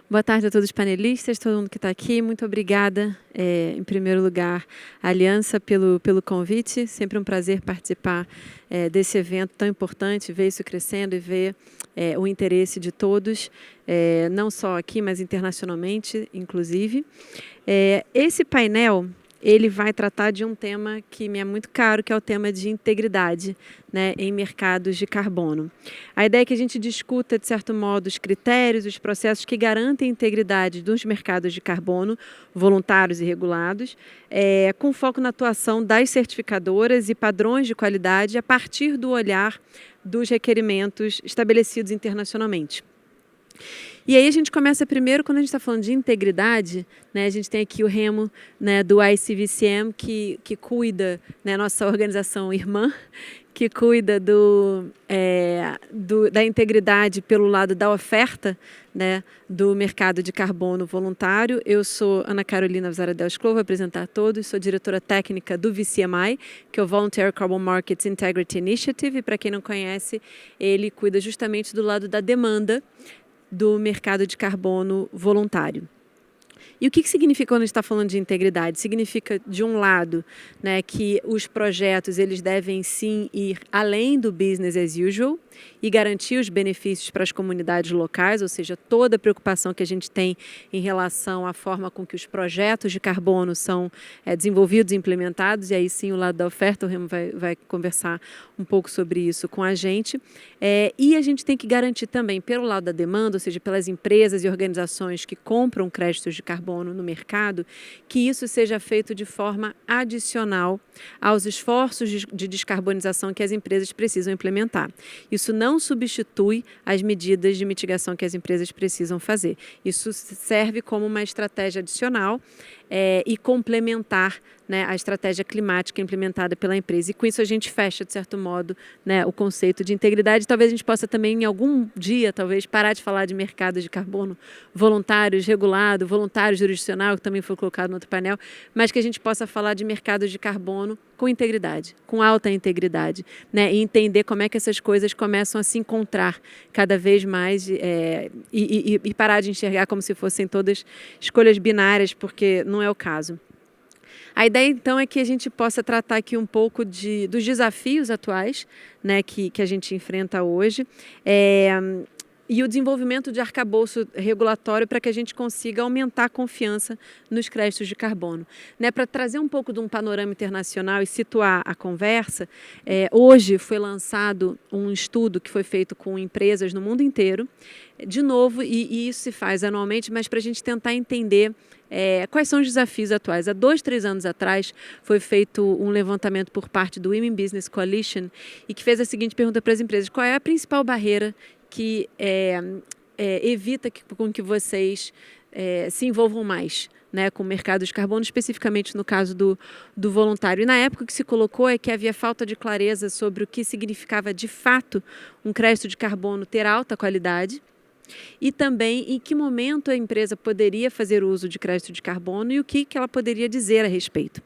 Boa tarde a todos os panelistas, todo mundo que está aqui. Muito obrigada, em primeiro lugar, à Aliança pelo convite. Sempre um prazer participar desse evento tão importante, ver isso crescendo e ver o interesse de todos, não só aqui, mas internacionalmente, inclusive. Esse painel ele vai tratar de um tema que me é muito caro, que é o tema de integridade, né, em mercados de carbono. A ideia é que a gente discuta, de certo modo, os critérios, os processos que garantem a integridade dos mercados de carbono, voluntários e regulados, com foco na atuação das certificadoras e padrões de qualidade a partir do olhar dos requerimentos estabelecidos internacionalmente. E aí a gente começa primeiro, quando a gente está falando de integridade, né, a gente tem aqui o remo, né, do ICVCM, que cuida, né, nossa organização irmã, que cuida da integridade pelo lado da oferta, né, do mercado de carbono voluntário. Eu sou Ana Carolina Visaradel Sclo, vou apresentar a todos, sou diretora técnica do VCMI, que é o Voluntary Carbon Markets Integrity Initiative, e para quem não conhece, ele cuida justamente do lado da demanda do mercado de carbono voluntário. E o que significa quando a gente está falando de integridade? Significa, de um lado, né, que os projetos eles devem sim ir além do business as usual e garantir os benefícios para as comunidades locais, ou seja, toda a preocupação que a gente tem em relação à forma com que os projetos de carbono são desenvolvidos e implementados, e aí sim o lado da oferta, o Remo vai conversar um pouco sobre isso com a gente. E a gente tem que garantir também, pelo lado da demanda, ou seja, pelas empresas e organizações que compram créditos de carbono no mercado, que isso seja feito de forma adicional aos esforços de descarbonização que as empresas precisam implementar. Isso não substitui as medidas de mitigação que as empresas precisam fazer. Isso serve como uma estratégia adicional e complementar, né, a estratégia climática implementada pela empresa. E com isso a gente fecha, de certo modo, né, o conceito de integridade. Talvez a gente possa também, em algum dia, talvez, parar de falar de mercados de carbono voluntários, regulado, voluntário jurisdicional, que também foi colocado no outro painel, mas que a gente possa falar de mercados de carbono com integridade, com alta integridade, né, e entender como é que essas coisas começam a se encontrar cada vez mais e parar de enxergar como se fossem todas escolhas binárias, porque não é o caso. A ideia, então, é que a gente possa tratar aqui um pouco dos desafios atuais, né, que a gente enfrenta hoje, e o desenvolvimento de arcabouço regulatório para que a gente consiga aumentar a confiança nos créditos de carbono. Né, para trazer um pouco de um panorama internacional e situar a conversa, hoje foi lançado um estudo que foi feito com empresas no mundo inteiro, de novo, e isso se faz anualmente, mas para a gente tentar entender quais são os desafios atuais. Há 2, 3 anos atrás foi feito um levantamento por parte do Women Business Coalition e que fez a seguinte pergunta para as empresas: qual é a principal barreira que evita com que vocês se envolvam mais, né, com o mercado de carbono, especificamente no caso do voluntário. E na época o que se colocou é que havia falta de clareza sobre o que significava de fato um crédito de carbono ter alta qualidade, e também em que momento a empresa poderia fazer uso de crédito de carbono e o que ela poderia dizer a respeito.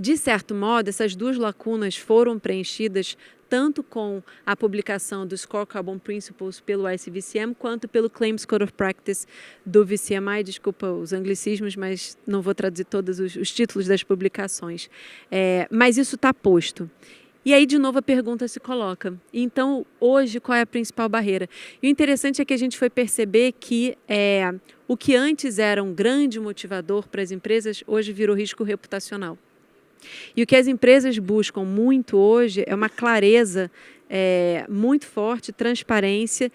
De certo modo, essas duas lacunas foram preenchidas tanto com a publicação do Core Carbon Principles pelo ICVCM, quanto pelo Claims Code of Practice do VCMI. Desculpa os anglicismos, mas não vou traduzir todos os títulos das publicações. Mas isso está posto. E aí, de novo, a pergunta se coloca. Então, hoje, qual é a principal barreira? E o interessante é que a gente foi perceber que o que antes era um grande motivador para as empresas, hoje virou risco reputacional. E o que as empresas buscam muito hoje é uma clareza muito forte, transparência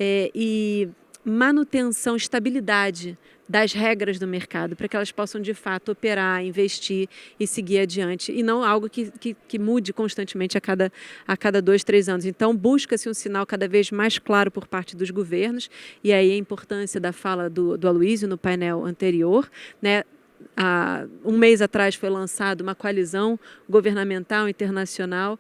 e manutenção, estabilidade das regras do mercado, para que elas possam de fato operar, investir e seguir adiante, e não algo que mude constantemente a cada 2, 3 anos. Então, busca-se um sinal cada vez mais claro por parte dos governos, e aí a importância da fala do Aloysio no painel anterior, né? Um mês atrás foi lançada uma coalizão governamental internacional,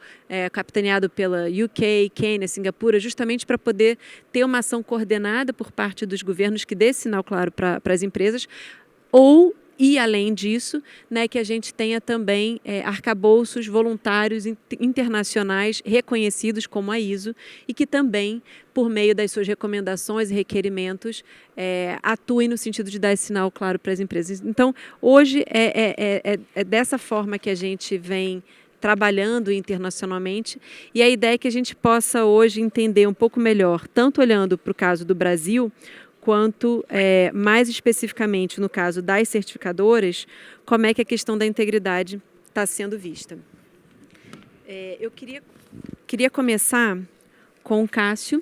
capitaneado pela UK, Quênia, Singapura, justamente para poder ter uma ação coordenada por parte dos governos que dê sinal claro para as empresas, ou E, além disso, né, que a gente tenha também arcabouços voluntários internacionais reconhecidos como a ISO e que também, por meio das suas recomendações e requerimentos, atuem no sentido de dar esse sinal claro para as empresas. Então, hoje é dessa forma que a gente vem trabalhando internacionalmente, e a ideia é que a gente possa hoje entender um pouco melhor, tanto olhando para o caso do Brasil, quanto, mais especificamente no caso das certificadoras, como é que a questão da integridade está sendo vista. Eu queria começar com o Cássio.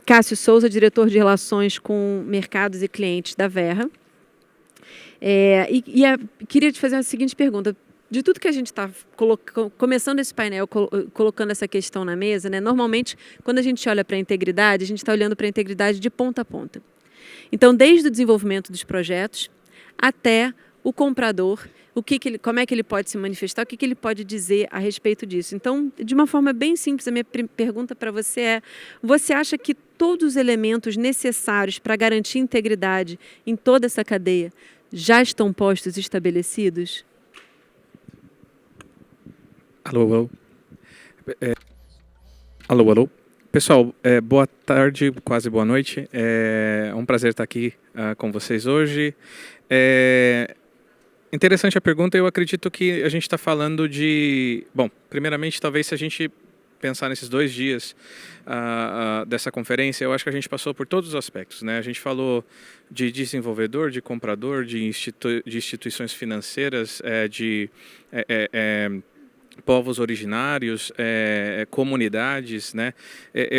Cássio Souza, diretor de Relações com Mercados e Clientes da Verra. Queria te fazer a seguinte pergunta. De tudo que a gente está começando esse painel, colocando essa questão na mesa, né? Normalmente, quando a gente olha para a integridade, a gente está olhando para a integridade de ponta a ponta. Então, desde o desenvolvimento dos projetos até o comprador, como é que ele pode se manifestar, o que ele pode dizer a respeito disso. Então, de uma forma bem simples, a minha pergunta para você é: você acha que todos os elementos necessários para garantir integridade em toda essa cadeia já estão postos e estabelecidos? Alô, alô. Alô. Pessoal, boa tarde, quase boa noite. É um prazer estar aqui com vocês hoje. Interessante a pergunta. Eu acredito que a gente está falando de... Bom, primeiramente, talvez se a gente pensar nesses 2 dias dessa conferência, eu acho que a gente passou por todos os aspectos, né? A gente falou de desenvolvedor, de comprador, de instituições financeiras, de povos originários, comunidades, né?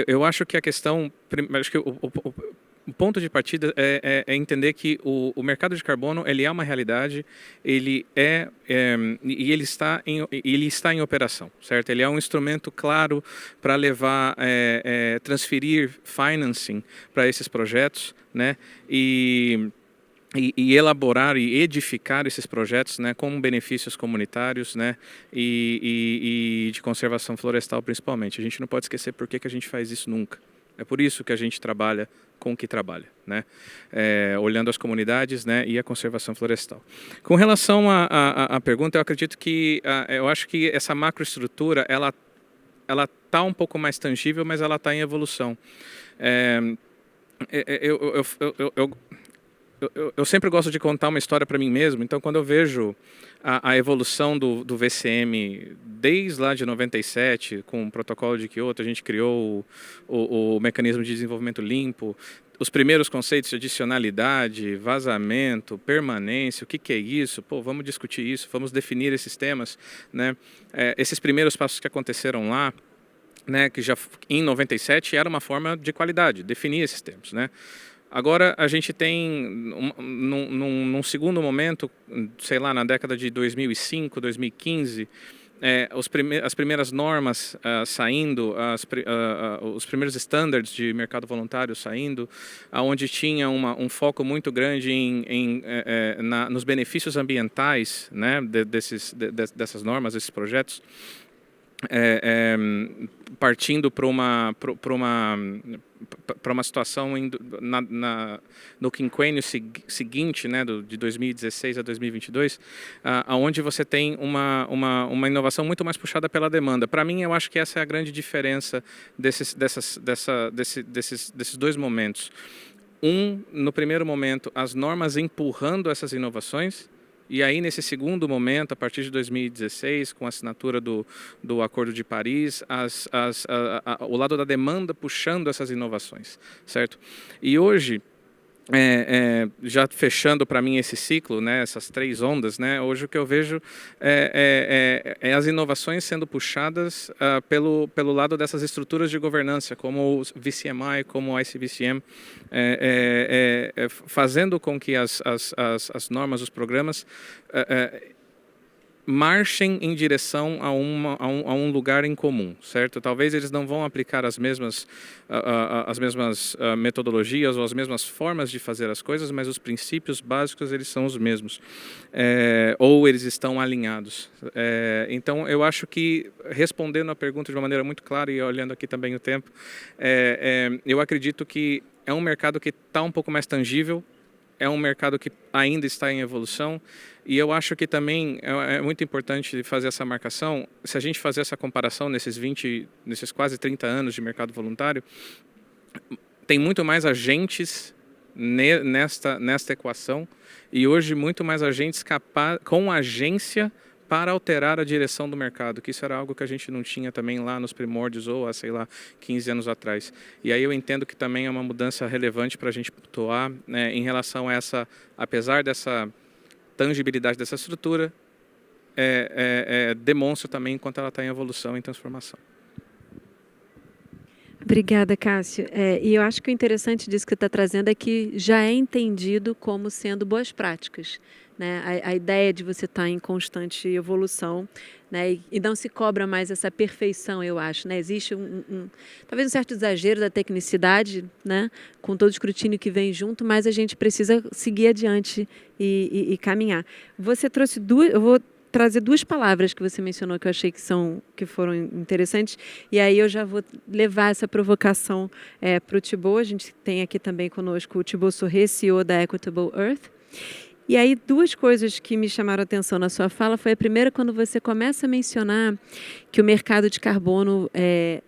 Eu acho que a questão, acho que o ponto de partida é entender que o mercado de carbono ele é uma realidade, e ele está em operação, certo? Ele é um instrumento claro para levar, transferir financing para esses projetos, né? E elaborar e edificar esses projetos, né, com benefícios comunitários, né, e de conservação florestal principalmente. A gente não pode esquecer por que a gente faz isso nunca. É por isso que a gente trabalha com o que trabalha, né, olhando as comunidades, né, e a conservação florestal. Com relação à pergunta, eu acredito que, eu acho que essa macroestrutura, ela está um pouco mais tangível, mas ela está em evolução. Eu sempre gosto de contar uma história para mim mesmo, então quando eu vejo a evolução do VCM desde lá de 97, com o protocolo de Kyoto, a gente criou o mecanismo de desenvolvimento limpo, os primeiros conceitos de adicionalidade, vazamento, permanência, o que é isso? Pô, vamos discutir isso, vamos definir esses temas, né? Esses primeiros passos que aconteceram lá, né, que já em 97 era uma forma de qualidade, definir esses termos, né? Agora a gente tem, num segundo momento, sei lá, na década de 2005, 2015, as primeiras normas saindo, os primeiros standards de mercado voluntário saindo, onde tinha um foco muito grande nos benefícios ambientais, né, dessas normas, desses projetos. Partindo para uma situação no quinquênio seguinte, né, de 2016 a 2022, onde você tem uma inovação muito mais puxada pela demanda. Para mim, eu acho que essa é a grande diferença desses 2 momentos. No primeiro momento, as normas empurrando essas inovações. E aí, nesse segundo momento, a partir de 2016, com a assinatura do Acordo de Paris, o lado da demanda puxando essas inovações, certo? E hoje, já fechando para mim esse ciclo, né, essas 3 ondas, né, hoje o que eu vejo é as inovações sendo puxadas pelo lado dessas estruturas de governança, como o VCMI, como o ICVCM, fazendo com que as normas, os programas marchem em direção a um lugar em comum, certo? Talvez eles não vão aplicar as mesmas metodologias ou as mesmas formas de fazer as coisas, mas os princípios básicos eles são os mesmos, ou eles estão alinhados. Então, eu acho que, respondendo a pergunta de uma maneira muito clara e olhando aqui também o tempo, eu acredito que é um mercado que está um pouco mais tangível. é um mercado que ainda está em evolução. E eu acho que também é muito importante fazer essa marcação. Se a gente fazer essa comparação nesses quase 30 anos de mercado voluntário, tem muito mais agentes nesta equação e hoje muito mais agentes com agência para alterar a direção do mercado, que isso era algo que a gente não tinha também lá nos primórdios ou há, sei lá, 15 anos atrás. E aí eu entendo que também é uma mudança relevante para a gente pontuar, né, em relação a essa, apesar dessa tangibilidade dessa estrutura, demonstra também enquanto ela está em evolução e transformação. Obrigada, Cássio. E eu acho que o interessante disso que está trazendo é que já é entendido como sendo boas práticas, né? A ideia de você estar em constante evolução, né? E não se cobra mais essa perfeição, eu acho, né? Existe talvez um certo exagero da tecnicidade, né? Com todo o escrutínio que vem junto, mas a gente precisa seguir adiante e caminhar. Você trouxe eu vou trazer duas palavras que você mencionou que eu achei que foram interessantes, e aí eu já vou levar essa provocação para o Thibaut. A gente tem aqui também conosco o Thibaut Sorré, CEO da Equitable Earth. E aí duas coisas que me chamaram a atenção na sua fala foi a primeira, quando você começa a mencionar que o mercado de carbono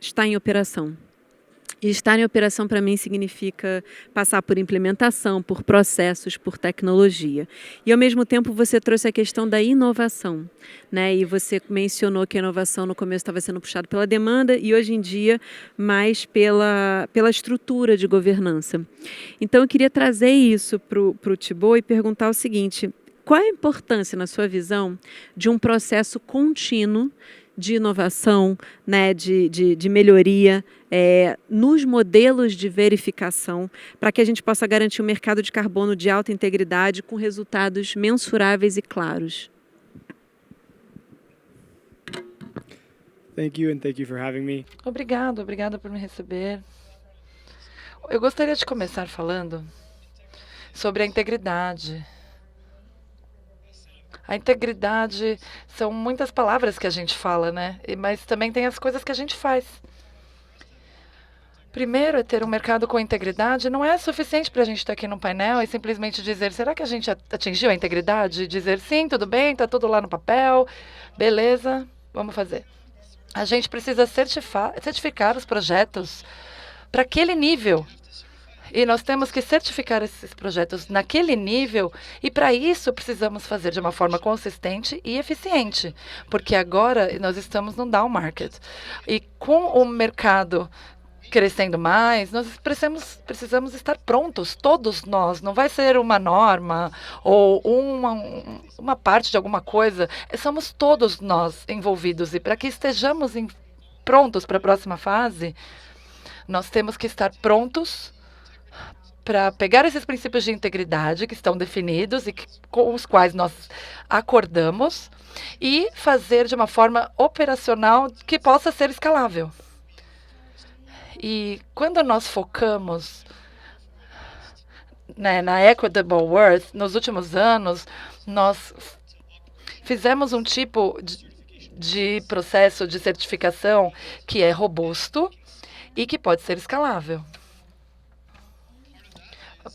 está em operação. E estar em operação, para mim, significa passar por implementação, por processos, por tecnologia. E, ao mesmo tempo, você trouxe a questão da inovação, né? E você mencionou que a inovação, no começo, estava sendo puxada pela demanda e, hoje em dia, mais pela estrutura de governança. Então, eu queria trazer isso para o Thibaut e perguntar o seguinte: qual é a importância, na sua visão, de um processo contínuo de inovação, né, de melhoria nos modelos de verificação, para que a gente possa garantir um mercado de carbono de alta integridade com resultados mensuráveis e claros? Thank you and thank you for having me. Obrigada por me receber. Eu gostaria de começar falando sobre a integridade. A integridade são muitas palavras que a gente fala, né? Mas também tem as coisas que a gente faz. Primeiro, é ter um mercado com integridade. Não é suficiente para a gente estar aqui no painel e simplesmente dizer, será que a gente atingiu a integridade? Dizer, sim, tudo bem, está tudo lá no papel, beleza, vamos fazer. A gente precisa certificar os projetos para aquele nível. E nós temos que certificar esses projetos naquele nível, e para isso precisamos fazer de uma forma consistente e eficiente, porque agora nós estamos num down market. E com o mercado crescendo mais, nós precisamos estar prontos, todos nós. Não vai ser uma norma ou uma parte de alguma coisa, somos todos nós envolvidos. E para que estejamos prontos para a próxima fase, nós temos que estar prontos para pegar esses princípios de integridade que estão definidos e com os quais nós acordamos e fazer de uma forma operacional que possa ser escalável. E quando nós focamos, né, na Equitable Earth, nos últimos anos, nós fizemos um tipo de processo de certificação que é robusto e que pode ser escalável.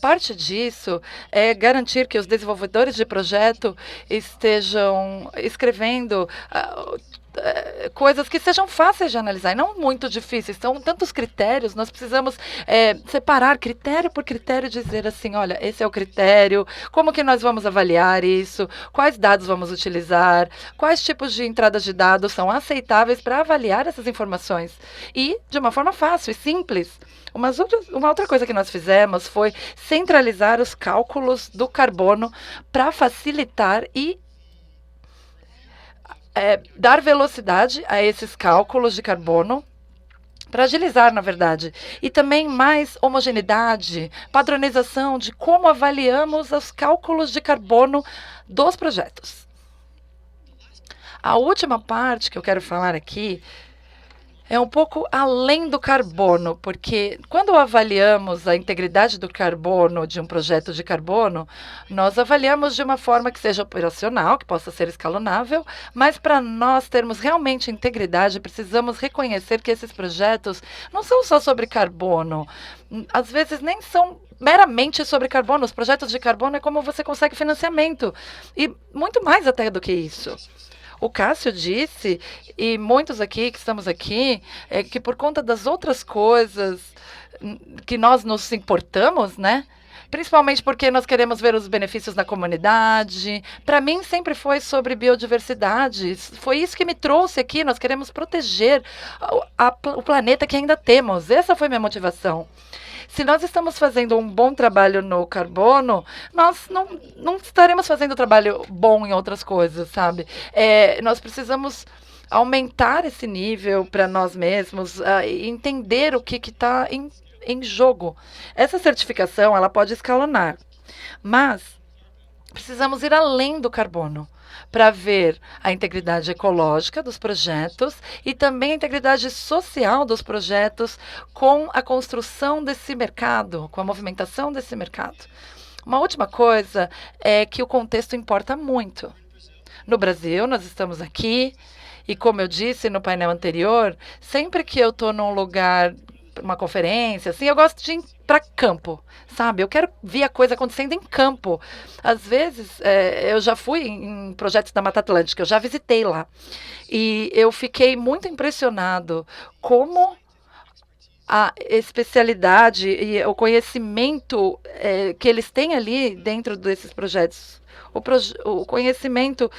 Parte disso é garantir que os desenvolvedores de projeto estejam escrevendo coisas que sejam fáceis de analisar e não muito difíceis. São tantos critérios, nós precisamos separar critério por critério, dizer assim, olha, esse é o critério, como que nós vamos avaliar isso, quais dados vamos utilizar, quais tipos de entradas de dados são aceitáveis para avaliar essas informações. E de uma forma fácil e simples. Uma outra coisa que nós fizemos foi centralizar os cálculos do carbono para facilitar e dar velocidade a esses cálculos de carbono, para agilizar, na verdade, e também mais homogeneidade, padronização de como avaliamos os cálculos de carbono dos projetos. A última parte que eu quero falar aqui é um pouco além do carbono, porque quando avaliamos a integridade do carbono de um projeto de carbono, nós avaliamos de uma forma que seja operacional, que possa ser escalonável, mas para nós termos realmente integridade, precisamos reconhecer que esses projetos não são só sobre carbono, às vezes nem são meramente sobre carbono. Os projetos de carbono é como você consegue financiamento, e muito mais até do que isso. O Cássio disse, e muitos aqui que estamos aqui, é que por conta das outras coisas que nós nos importamos, né? Principalmente porque nós queremos ver os benefícios na comunidade. Para mim, sempre foi sobre biodiversidade. Foi isso que me trouxe aqui. Nós queremos proteger o planeta que ainda temos. Essa foi minha motivação. Se nós estamos fazendo um bom trabalho no carbono, nós não estaremos fazendo trabalho bom em outras coisas, sabe? Nós precisamos aumentar esse nível para nós mesmos, e entender o que está em jogo. Essa certificação, ela pode escalonar, mas precisamos ir além do carbono para ver a integridade ecológica dos projetos e também a integridade social dos projetos com a construção desse mercado, com a movimentação desse mercado. Uma última coisa é que o contexto importa muito. No Brasil, nós estamos aqui e, como eu disse no painel anterior, sempre que eu estou num lugar, uma conferência, assim, eu gosto de ir para campo, sabe? Eu quero ver a coisa acontecendo em campo. Às vezes, eu já fui em projetos da Mata Atlântica, eu já visitei lá. E eu fiquei muito impressionado como a especialidade e o conhecimento que eles têm ali dentro desses projetos. O conhecimento,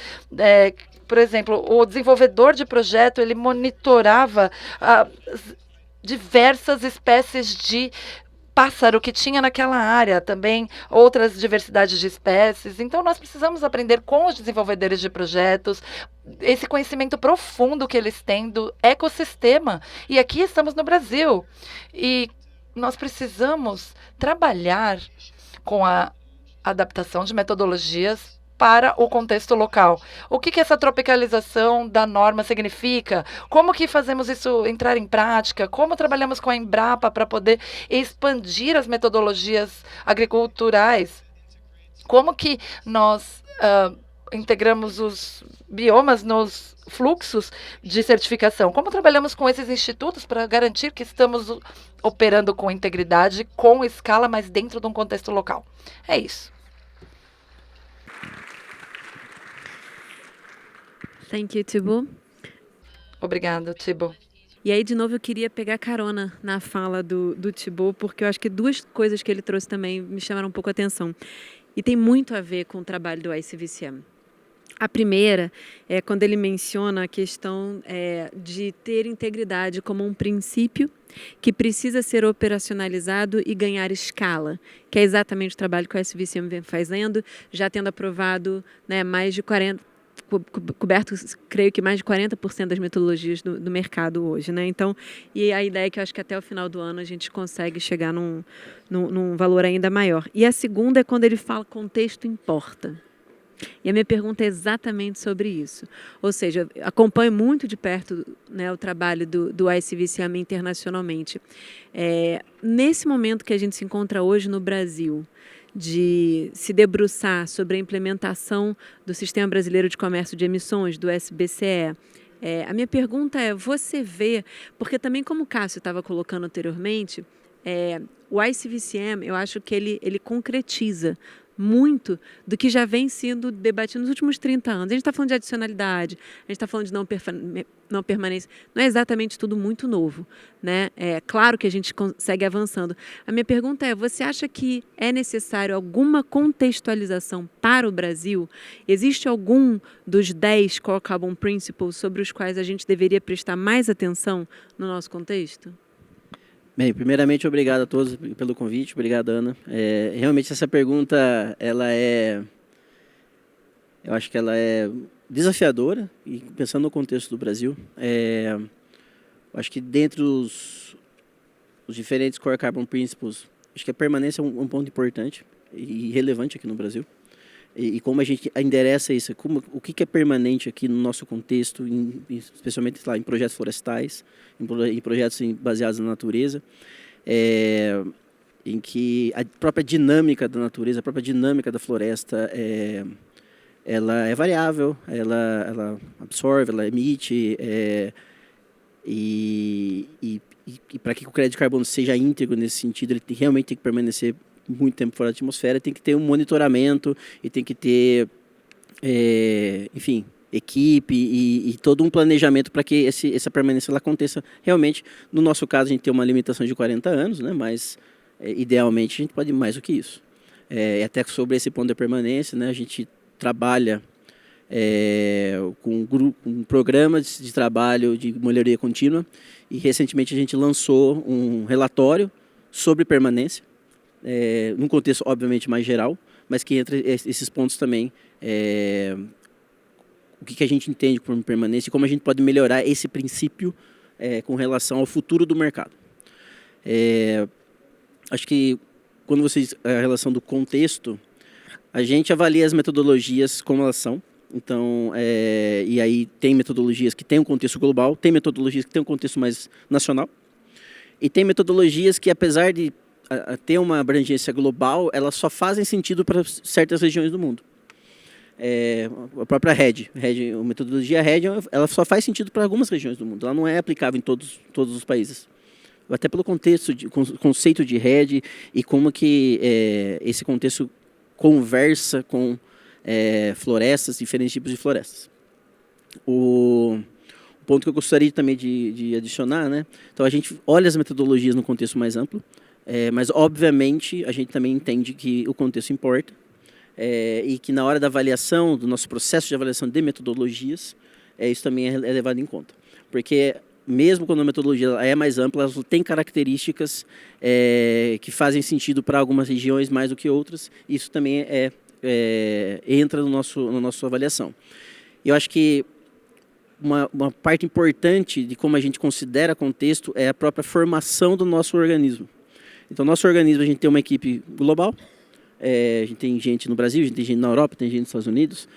por exemplo, o desenvolvedor de projeto, ele monitorava diversas espécies de pássaro que tinha naquela área, também outras diversidades de espécies. Então, nós precisamos aprender com os desenvolvedores de projetos, esse conhecimento profundo que eles têm do ecossistema. E aqui estamos no Brasil. E nós precisamos trabalhar com a adaptação de metodologias para o contexto local. O que essa tropicalização da norma significa? Como que fazemos isso entrar em prática? Como trabalhamos com a Embrapa para poder expandir as metodologias agriculturais? Como que nós integramos os biomas nos fluxos de certificação? Como trabalhamos com esses institutos para garantir que estamos operando com integridade, com escala, mas dentro de um contexto local? É isso. Thank you, Thibaut. Obrigada, Thibaut. E aí, de novo, eu queria pegar carona na fala do Thibaut, porque eu acho que duas coisas que ele trouxe também me chamaram um pouco a atenção. E tem muito a ver com o trabalho do ICVCM. A primeira é quando ele menciona a questão de ter integridade como um princípio que precisa ser operacionalizado e ganhar escala, que é exatamente o trabalho que o ICVCM vem fazendo, já tendo aprovado mais de 40%, coberto, creio que mais de 40% das metodologias do mercado hoje, né? Então, e a ideia é que eu acho que até o final do ano a gente consegue chegar num valor ainda maior. E a segunda é quando ele fala contexto importa. E a minha pergunta é exatamente sobre isso. Ou seja, eu acompanho muito de perto o trabalho do ICVCM internacionalmente. Nesse momento que a gente se encontra hoje no Brasil, de se debruçar sobre a implementação do Sistema Brasileiro de Comércio de Emissões, do SBCE, a minha pergunta é, você vê, porque também como o Cássio estava colocando anteriormente, o ICVCM, eu acho que ele concretiza muito do que já vem sendo debatido nos últimos 30 anos. A gente está falando de adicionalidade, a gente está falando de não permanência. Não é exatamente tudo muito novo, né? É claro que a gente consegue avançando. A minha pergunta é, você acha que é necessário alguma contextualização para o Brasil? Existe algum dos 10 Core Carbon Principles sobre os quais a gente deveria prestar mais atenção no nosso contexto? Bem, primeiramente, obrigado a todos pelo convite. Obrigado, Ana. Realmente, essa pergunta, eu acho que ela é desafiadora, e pensando no contexto do Brasil, eu acho que dentre os diferentes Core Carbon Principles, acho que a permanência é um ponto importante e relevante aqui no Brasil. e como a gente endereça isso, o que é permanente aqui no nosso contexto, especialmente lá, em projetos florestais, em projetos baseados na natureza, em que a própria dinâmica da natureza, a própria dinâmica da floresta, ela é variável, ela absorve, ela emite, e para que o crédito de carbono seja íntegro nesse sentido, ele realmente tem que permanecer muito tempo fora da atmosfera, tem que ter um monitoramento e tem que ter, enfim, equipe e todo um planejamento para que essa permanência ela aconteça realmente. No nosso caso, a gente tem uma limitação de 40 anos, né, mas idealmente a gente pode ir mais do que isso. E até sobre esse ponto da permanência, né, a gente trabalha com um programa de trabalho de melhoria contínua e recentemente a gente lançou um relatório sobre permanência, num contexto obviamente mais geral, mas que entra esses pontos também, o que a gente entende por permanência e como a gente pode melhorar esse princípio com relação ao futuro do mercado. Acho que quando vocês a relação do contexto, a gente avalia as metodologias como elas são. Então, e aí tem metodologias que têm um contexto global, tem metodologias que têm um contexto mais nacional, e tem metodologias que, apesar de ter uma abrangência global, elas só fazem sentido para certas regiões do mundo. A própria RED, a metodologia RED, ela só faz sentido para algumas regiões do mundo, ela não é aplicável em todos os países. Até pelo conceito de RED e como que esse contexto conversa com florestas, diferentes tipos de florestas. O ponto que eu gostaria também de adicionar, né? Então a gente olha as metodologias no contexto mais amplo, mas obviamente a gente também entende que o contexto importa e que na hora da avaliação, do nosso processo de avaliação de metodologias, isso também é levado em conta. Porque mesmo quando a metodologia é mais ampla, ela tem características que fazem sentido para algumas regiões mais do que outras, e isso também entra na nossa avaliação. Eu acho que uma parte importante de como a gente considera contexto é a própria formação do nosso organismo. Então, nosso organismo, a gente tem uma equipe global, a gente tem gente no Brasil, a gente tem gente na Europa, tem gente nos Estados Unidos,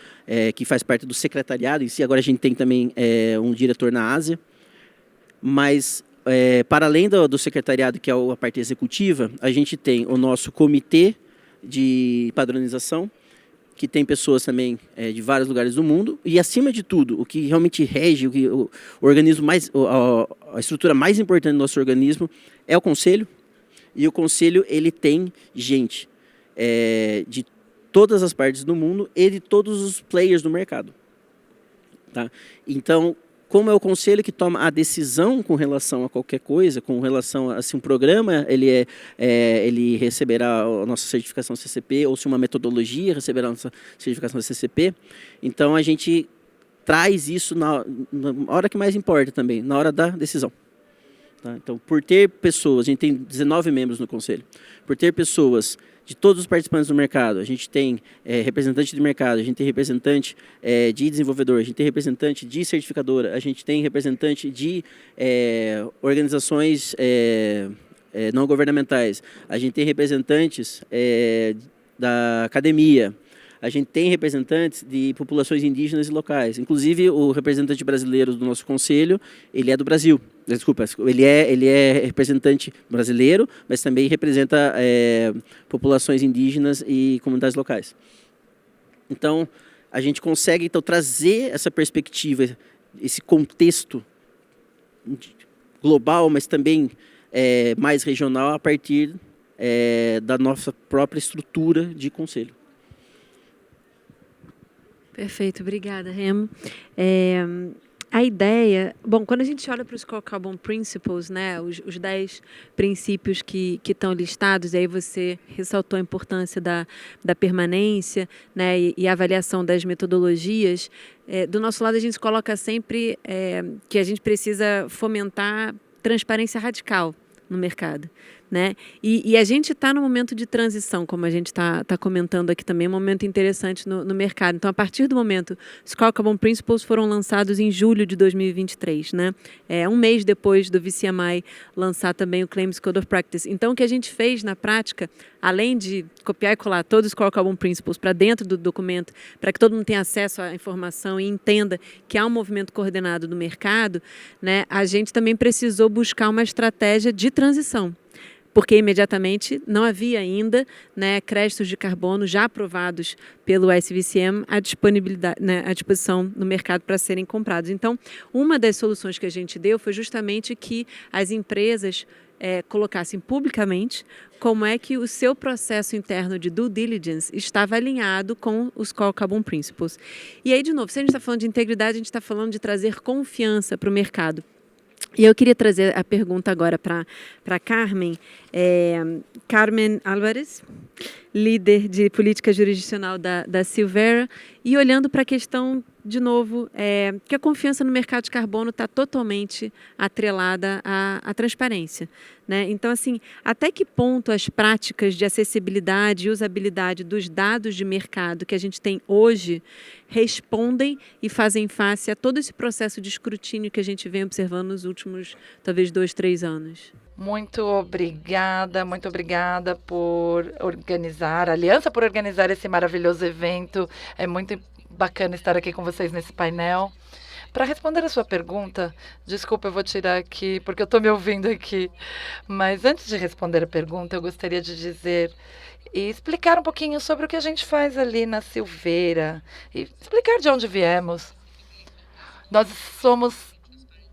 que faz parte do secretariado em si. Agora a gente tem também um diretor na Ásia, mas para além do secretariado, que é a parte executiva, a gente tem o nosso comitê de padronização, que tem pessoas também de vários lugares do mundo, e acima de tudo, o que realmente rege, o organismo a estrutura mais importante do nosso organismo é o conselho, e o conselho ele tem gente de todas as partes do mundo e de todos os players do mercado. Tá? Então, como é o conselho que toma a decisão com relação a qualquer coisa, com relação a se um programa ele receberá a nossa certificação CCP, ou se uma metodologia receberá a nossa certificação CCP, então a gente traz isso na hora que mais importa também, na hora da decisão. Tá? Então, por ter pessoas, a gente tem 19 membros no conselho, por ter pessoas de todos os participantes do mercado, a gente tem representante de mercado, a gente tem representante de desenvolvedor, a gente tem representante de certificadora, a gente tem representante de organizações não governamentais, a gente tem representantes da academia, a gente tem representantes de populações indígenas e locais. Inclusive, o representante brasileiro do nosso conselho, ele é do Brasil. Desculpa, ele é representante brasileiro, mas também representa populações indígenas e comunidades locais. Então, a gente consegue trazer essa perspectiva, esse contexto global, mas também mais regional, a partir da nossa própria estrutura de conselho. Perfeito, obrigada, Remo. A ideia... Bom, quando a gente olha para os Core Carbon Principles, né, os 10 princípios que estão listados, e aí você ressaltou a importância da permanência, né, e a avaliação das metodologias, do nosso lado a gente coloca sempre que a gente precisa fomentar transparência radical no mercado. né? E a gente está no momento de transição, como a gente está comentando aqui também, um momento interessante no mercado. Então, a partir do momento, os Core Carbon Principles foram lançados em julho de 2023, né? Um mês depois do VCMI lançar também o Claims Code of Practice. Então, o que a gente fez na prática, além de copiar e colar todos os Core Carbon Principles para dentro do documento, para que todo mundo tenha acesso à informação e entenda que há um movimento coordenado do mercado, né, a gente também precisou buscar uma estratégia de transição, porque imediatamente não havia ainda, né, créditos de carbono já aprovados pelo SVCM à disponibilidade, né, à disposição no mercado para serem comprados. Então, uma das soluções que a gente deu foi justamente que as empresas colocassem publicamente como é que o seu processo interno de due diligence estava alinhado com os Core Carbon Principles. E aí, de novo, se a gente está falando de integridade, a gente está falando de trazer confiança para o mercado. E eu queria trazer a pergunta agora para Carmen. Carmen Álvarez, líder de política jurisdicional da Silvera, e olhando para a questão, de novo, que a confiança no mercado de carbono está totalmente atrelada à transparência, né? Então, assim, até que ponto as práticas de acessibilidade e usabilidade dos dados de mercado que a gente tem hoje respondem e fazem face a todo esse processo de escrutínio que a gente vem observando nos últimos, talvez, 2, 3 anos? Muito obrigada por organizar, a Aliança por organizar esse maravilhoso evento. É muito bacana estar aqui com vocês nesse painel. Para responder a sua pergunta, desculpa, eu vou tirar aqui, porque eu estou me ouvindo aqui. Mas antes de responder a pergunta, eu gostaria de dizer e explicar um pouquinho sobre o que a gente faz ali na Silveira, e explicar de onde viemos. Nós somos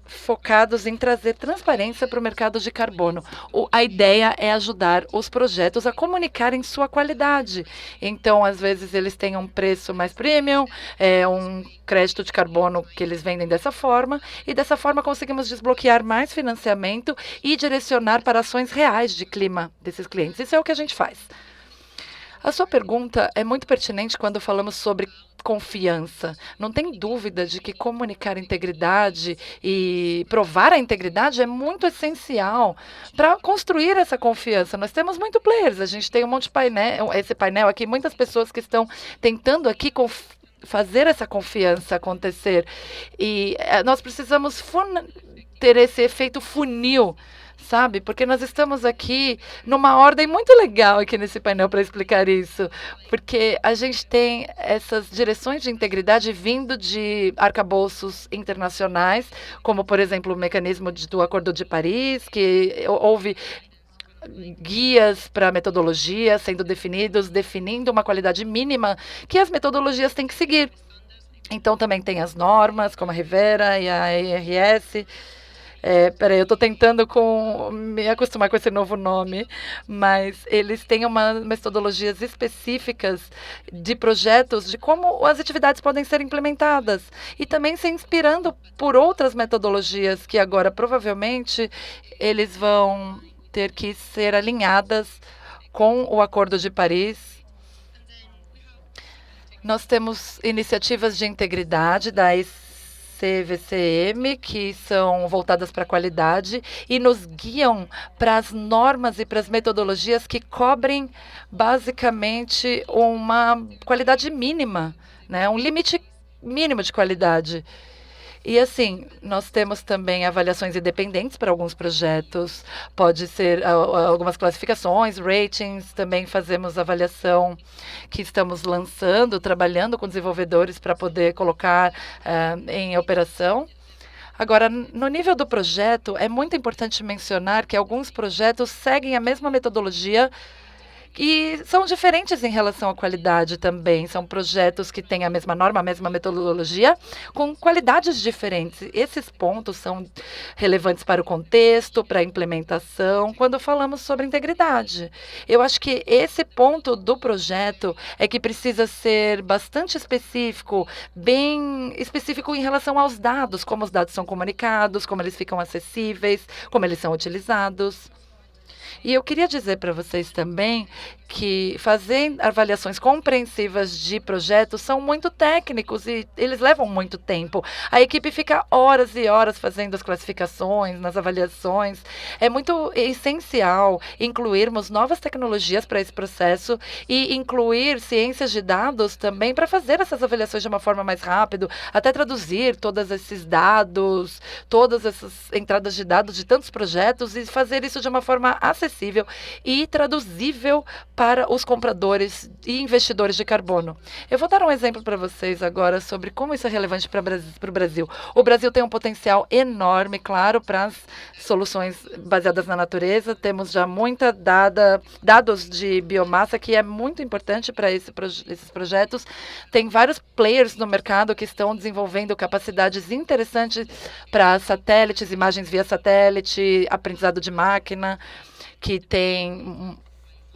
focados em trazer transparência para o mercado de carbono. A ideia é ajudar os projetos a comunicarem sua qualidade. Então, às vezes, eles têm um preço mais premium, um crédito de carbono que eles vendem dessa forma, e dessa forma conseguimos desbloquear mais financiamento e direcionar para ações reais de clima desses clientes. Isso é o que a gente faz. A sua pergunta é muito pertinente quando falamos sobre confiança. Não tem dúvida de que comunicar integridade e provar a integridade é muito essencial para construir essa confiança. Nós temos muitos players, a gente tem um monte de painel, esse painel aqui, muitas pessoas que estão tentando aqui fazer essa confiança acontecer. E nós precisamos ter esse efeito funil, sabe? Porque nós estamos aqui numa ordem muito legal aqui nesse painel para explicar isso, porque a gente tem essas direções de integridade vindo de arcabouços internacionais, como, por exemplo, o mecanismo do Acordo de Paris, que houve guias para metodologia sendo definindo uma qualidade mínima que as metodologias têm que seguir. Então, também tem as normas, como a Rivera e a IRS. Peraí, eu estou tentando me acostumar com esse novo nome, mas eles têm umas metodologias específicas de projetos, de como as atividades podem ser implementadas, e também se inspirando por outras metodologias que agora provavelmente eles vão ter que ser alinhadas com o Acordo de Paris. Nós temos iniciativas de integridade da CVCM, que são voltadas para a qualidade e nos guiam para as normas e para as metodologias que cobrem basicamente uma qualidade mínima, né? Um limite mínimo de qualidade. E assim, nós temos também avaliações independentes para alguns projetos, pode ser algumas classificações, ratings, também fazemos avaliação que estamos lançando, trabalhando com desenvolvedores para poder colocar em operação. Agora, no nível do projeto, é muito importante mencionar que alguns projetos seguem a mesma metodologia e são diferentes em relação à qualidade também. São projetos que têm a mesma norma, a mesma metodologia, com qualidades diferentes. Esses pontos são relevantes para o contexto, para a implementação, quando falamos sobre integridade. Eu acho que esse ponto do projeto é que precisa ser bastante específico, bem específico em relação aos dados, como os dados são comunicados, como eles ficam acessíveis, como eles são utilizados. E eu queria dizer para vocês também que fazer avaliações compreensivas de projetos são muito técnicos e eles levam muito tempo. A equipe fica horas e horas fazendo as classificações, nas avaliações. É muito essencial incluirmos novas tecnologias para esse processo e incluir ciências de dados também para fazer essas avaliações de uma forma mais rápida, até traduzir todos esses dados, todas essas entradas de dados de tantos projetos e fazer isso de uma forma acessível e traduzível para os compradores e investidores de carbono. Eu vou dar um exemplo para vocês agora sobre como isso é relevante para o Brasil. O Brasil tem um potencial enorme, claro, para as soluções baseadas na natureza. Temos já dados de biomassa, que é muito importante para esses projetos. Tem vários players no mercado que estão desenvolvendo capacidades interessantes para satélites, imagens via satélite, aprendizado de máquina, que tem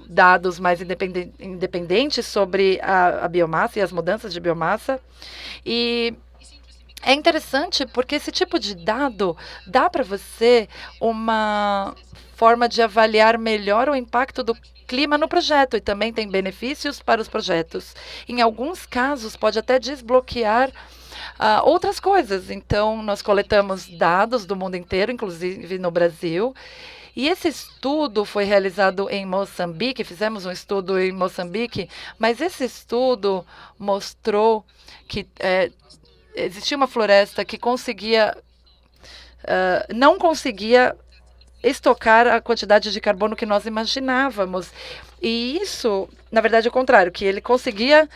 dados mais independentes sobre a biomassa e as mudanças de biomassa. E é interessante porque esse tipo de dado dá para você uma forma de avaliar melhor o impacto do clima no projeto e também tem benefícios para os projetos. Em alguns casos, pode até desbloquear outras coisas. Então, nós coletamos dados do mundo inteiro, inclusive no Brasil. E esse estudo foi realizado em Moçambique, fizemos um estudo em Moçambique, mas esse estudo mostrou que existia uma floresta que não conseguia estocar a quantidade de carbono que nós imaginávamos. E isso, na verdade, é o contrário, que ele conseguia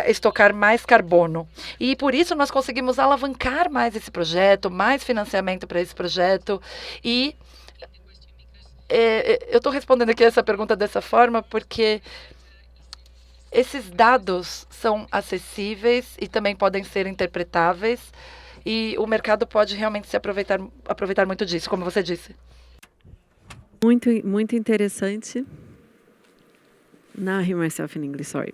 estocar mais carbono. E por isso nós conseguimos alavancar mais esse projeto, mais financiamento para esse projeto. E eu estou respondendo aqui essa pergunta dessa forma porque esses dados são acessíveis e também podem ser interpretáveis e o mercado pode realmente aproveitar muito disso, como você disse. Muito, muito interessante. Now I hear myself in English, sorry.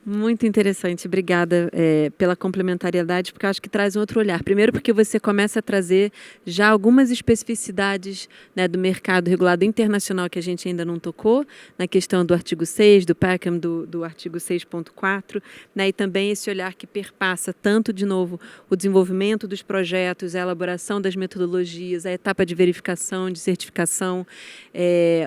Muito interessante, obrigada pela complementariedade, porque eu acho que traz um outro olhar. Primeiro porque você começa a trazer já algumas especificidades, né, do mercado regulado internacional que a gente ainda não tocou, na questão do artigo 6, do PACAM, do artigo 6.4, né, e também esse olhar que perpassa tanto, de novo, o desenvolvimento dos projetos, a elaboração das metodologias, a etapa de verificação, de certificação,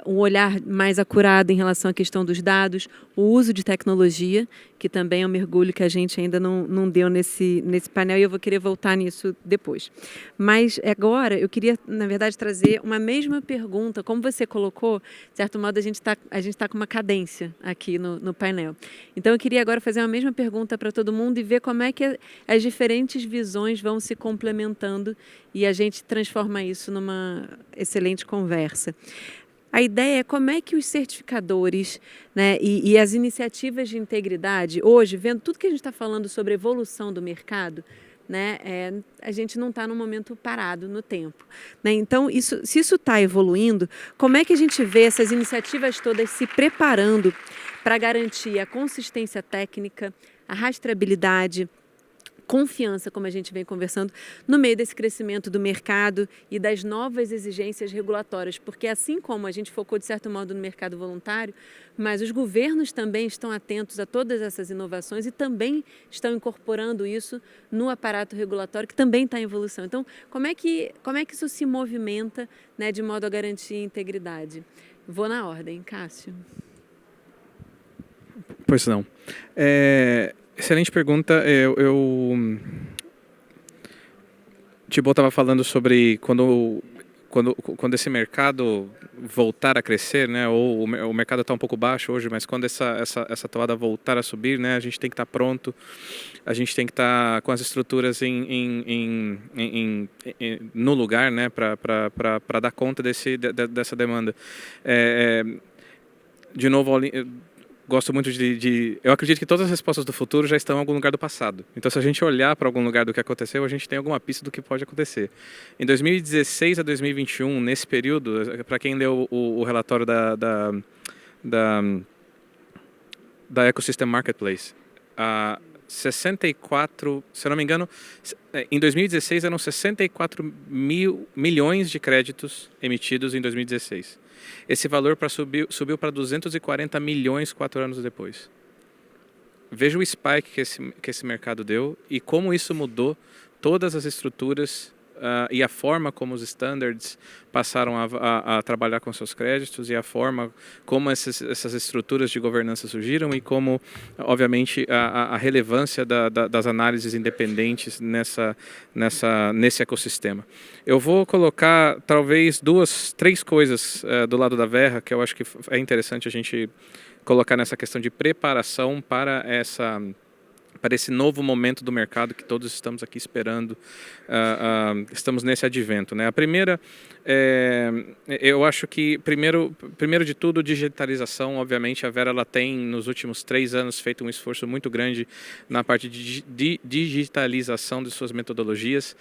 um olhar mais acurado em relação à questão dos dados, o uso de tecnologia, que também é um mergulho que a gente ainda não deu nesse painel e eu vou querer voltar nisso depois. Mas agora eu queria, na verdade, trazer uma mesma pergunta. Como você colocou, de certo modo, a gente tá com uma cadência aqui no painel. Então eu queria agora fazer uma mesma pergunta para todo mundo e ver como é que as diferentes visões vão se complementando e a gente transforma isso numa excelente conversa. A ideia é como é que os certificadores, né, e as iniciativas de integridade, hoje, vendo tudo que a gente está falando sobre a evolução do mercado, né, a gente não está num momento parado no tempo, né? Então, se isso está evoluindo, como é que a gente vê essas iniciativas todas se preparando para garantir a consistência técnica, a rastreabilidade, confiança, como a gente vem conversando, no meio desse crescimento do mercado e das novas exigências regulatórias, porque assim como a gente focou, de certo modo, no mercado voluntário, mas os governos também estão atentos a todas essas inovações e também estão incorporando isso no aparato regulatório, que também está em evolução. Então, como é que isso se movimenta, né, de modo a garantir a integridade? Vou na ordem. Cássio. Pois não. Excelente pergunta. Thibaut estava falando sobre quando esse mercado voltar a crescer, né? Ou o mercado está um pouco baixo hoje, mas quando essa toada voltar a subir, né? A gente tem que estar pronto, a gente tem que estar com as estruturas no lugar, né? Para dar conta dessa demanda. De novo, gosto muito eu acredito que todas as respostas do futuro já estão em algum lugar do passado. Então, se a gente olhar para algum lugar do que aconteceu, a gente tem alguma pista do que pode acontecer. Em 2016 a 2021, nesse período, para quem leu o relatório da Ecosystem Marketplace, 64, se eu não me engano, em 2016 eram 64 milhões de créditos emitidos em 2016. Esse valor subiu para 240 milhões 4 anos depois. Veja o spike que esse mercado deu e como isso mudou todas as estruturas e a forma como os standards passaram a trabalhar com seus créditos e a forma como essas estruturas de governança surgiram e como, obviamente, a relevância das análises independentes nesse ecossistema. Eu vou colocar, talvez, 2, 3 coisas do lado da Verra que eu acho que é interessante a gente colocar nessa questão de preparação para esse novo momento do mercado que todos estamos aqui esperando, estamos nesse advento, né? A primeira, eu acho que, primeiro de tudo, digitalização. Obviamente, a Verra ela tem, nos últimos 3 anos, feito um esforço muito grande na parte de digitalização de suas metodologias,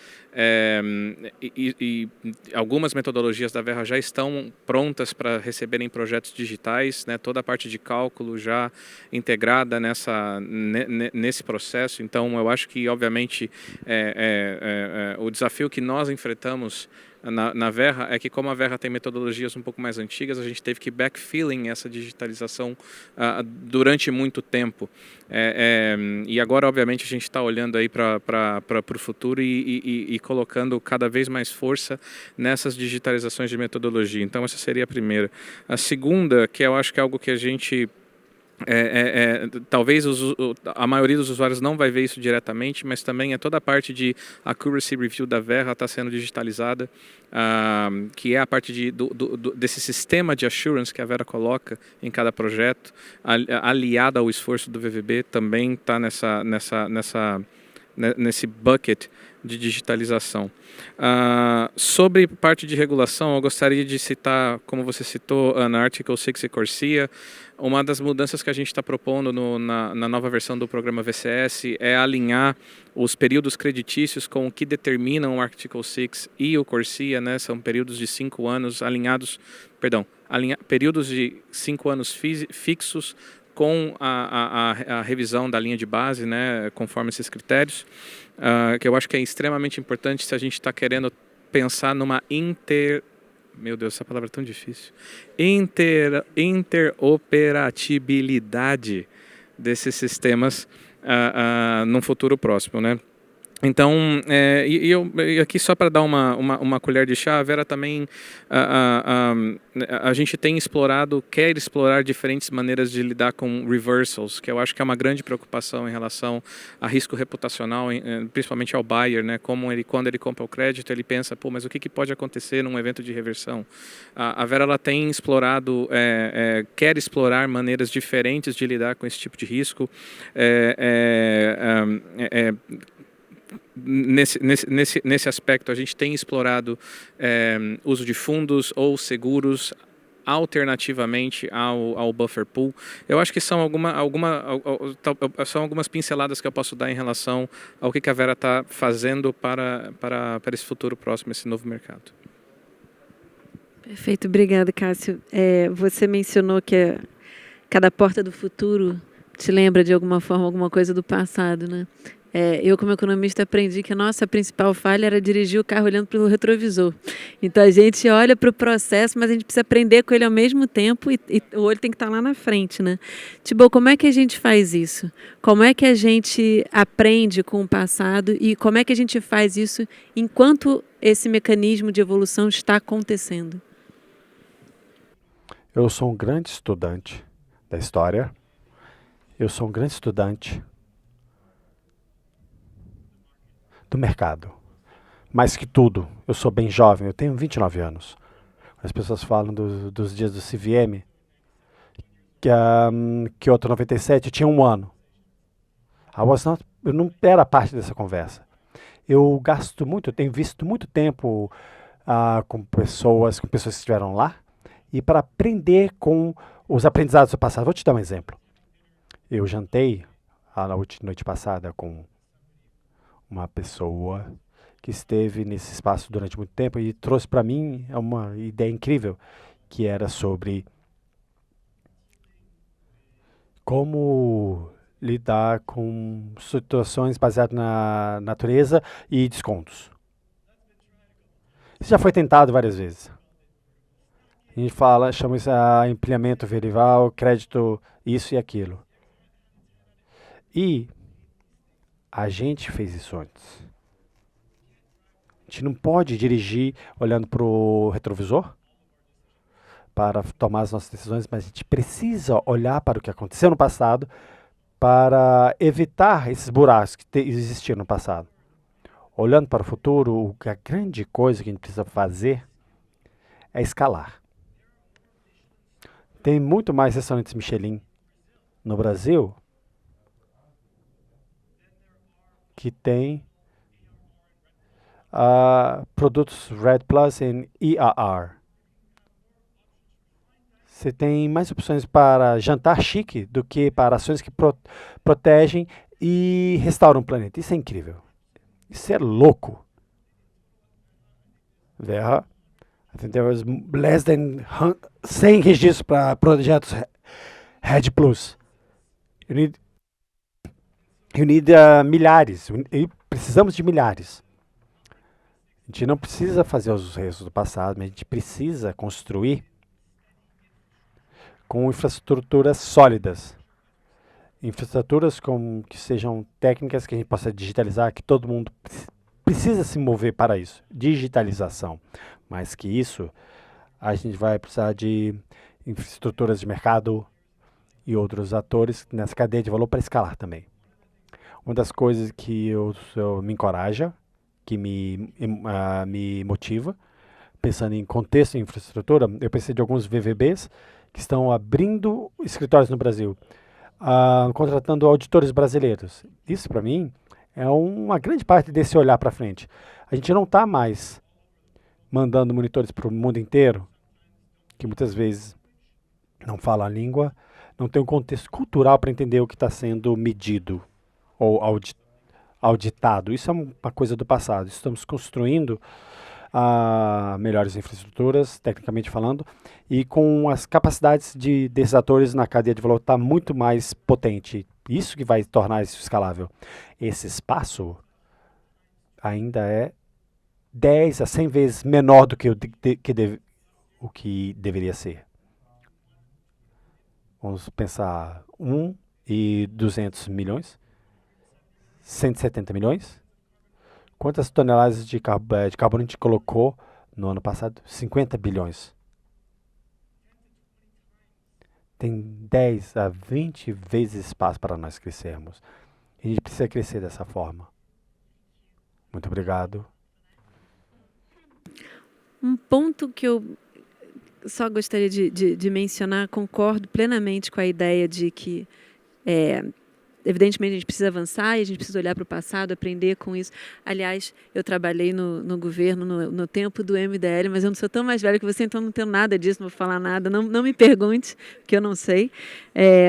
e algumas metodologias da Verra já estão prontas para receberem projetos digitais, né? Toda a parte de cálculo já integrada nesse processo. Então, eu acho que, obviamente, o desafio que nós enfrentamos na Verra é que, como a Verra tem metodologias um pouco mais antigas, a gente teve que backfilling essa digitalização durante muito tempo. E agora, obviamente, a gente está olhando aí para o futuro e colocando cada vez mais força nessas digitalizações de metodologia. Então, essa seria a primeira. A segunda, que eu acho que é algo que a gente... talvez a maioria dos usuários não vai ver isso diretamente, mas também é toda a parte de accuracy review da Verra está sendo digitalizada, que é a parte desse sistema de assurance que a Verra coloca em cada projeto, aliada ao esforço do VVB, também está nesse bucket de digitalização. Sobre parte de regulação, eu gostaria de citar, como você citou, na Article 6 e CORSIA, uma das mudanças que a gente está propondo na nova versão do programa VCS é alinhar os períodos creditícios com o que determinam o Article 6 e o CORSIA, né? São períodos de 5 anos períodos de 5 anos fixos com a revisão da linha de base, né, conforme esses critérios, que eu acho que é extremamente importante se a gente está querendo pensar numa meu Deus, essa palavra é tão difícil. Interoperabilidade desses sistemas num futuro próximo, né? Então, e aqui só para dar uma colher de chá, a Verra também, a gente tem quer explorar diferentes maneiras de lidar com reversals, que eu acho que é uma grande preocupação em relação a risco reputacional, principalmente ao buyer, né? Quando ele compra o crédito, ele pensa, mas o que pode acontecer num evento de reversão? A Verra ela tem explorado, quer explorar maneiras diferentes de lidar com esse tipo de risco, Nesse aspecto, a gente tem explorado uso de fundos ou seguros alternativamente ao buffer pool. Eu acho que são algumas pinceladas que eu posso dar em relação ao que a Verra está fazendo para esse futuro próximo, esse novo mercado. Perfeito, obrigada, Cássio. Você mencionou que cada porta do futuro te lembra de alguma forma alguma coisa do passado, né? Eu, como economista, aprendi que a nossa principal falha era dirigir o carro olhando para o retrovisor. Então, a gente olha para o processo, mas a gente precisa aprender com ele ao mesmo tempo e o olho tem que estar lá na frente, né? Thibault, como é que a gente faz isso? Como é que a gente aprende com o passado e como é que a gente faz isso enquanto esse mecanismo de evolução está acontecendo? Eu sou um grande estudante da história. Eu sou um grande estudante do mercado. Mais que tudo, eu sou bem jovem, eu tenho 29 anos. As pessoas falam dos dias do CVM, que Kyoto 97 tinha 1 ano. Eu não era parte dessa conversa. Eu tenho visto muito tempo com pessoas que estiveram lá, e para aprender com os aprendizados do passado. Vou te dar um exemplo. Eu jantei na noite passada com uma pessoa que esteve nesse espaço durante muito tempo e trouxe para mim uma ideia incrível, que era sobre como lidar com situações baseadas na natureza e descontos. Isso já foi tentado várias vezes. A gente chama isso de ampliamento variável, crédito, isso e aquilo. E a gente fez isso antes. A gente não pode dirigir olhando para o retrovisor para tomar as nossas decisões, mas a gente precisa olhar para o que aconteceu no passado para evitar esses buracos que existiam no passado. Olhando para o futuro, a grande coisa que a gente precisa fazer é escalar. Tem muito mais restaurantes Michelin no Brasil que tem produtos Red Plus em ERR. Você tem mais opções para jantar chique do que para ações que protegem e restauram o planeta. Isso é incrível. Isso é louco. I think there was less than 100 registros para projetos Red Plus. You need milhares. Precisamos de milhares. A gente não precisa fazer os erros do passado, mas a gente precisa construir com infraestruturas sólidas. Infraestruturas que sejam técnicas que a gente possa digitalizar, que todo mundo precisa se mover para isso. Digitalização. Mais que isso, a gente vai precisar de infraestruturas de mercado e outros atores nessa cadeia de valor para escalar também. Uma das coisas que me encoraja, que me motiva, pensando em contexto e infraestrutura, eu pensei de alguns VVBs que estão abrindo escritórios no Brasil, contratando auditores brasileiros. Isso, para mim, é uma grande parte desse olhar para frente. A gente não está mais mandando monitores para o mundo inteiro, que muitas vezes não fala a língua, não tem um contexto cultural para entender o que está sendo medido ou auditado. Isso é uma coisa do passado. Estamos construindo melhores infraestruturas, tecnicamente falando, e com as capacidades desses atores na cadeia de valor está muito mais potente. Isso que vai tornar isso escalável. Esse espaço ainda é 10 a 100 vezes menor do que o que deveria ser. Vamos pensar 1.200 milhões, 170 milhões. Quantas toneladas de carbono a gente colocou no ano passado? 50 bilhões. Tem 10 a 20 vezes espaço para nós crescermos. A gente precisa crescer dessa forma. Muito obrigado. Um ponto que eu só gostaria de mencionar, concordo plenamente com a ideia de que, evidentemente, a gente precisa avançar e a gente precisa olhar para o passado, aprender com isso. Aliás, eu trabalhei no governo no tempo do MDL, mas eu não sou tão mais velha que você, então não tenho nada disso, não vou falar nada. Não me pergunte, que eu não sei.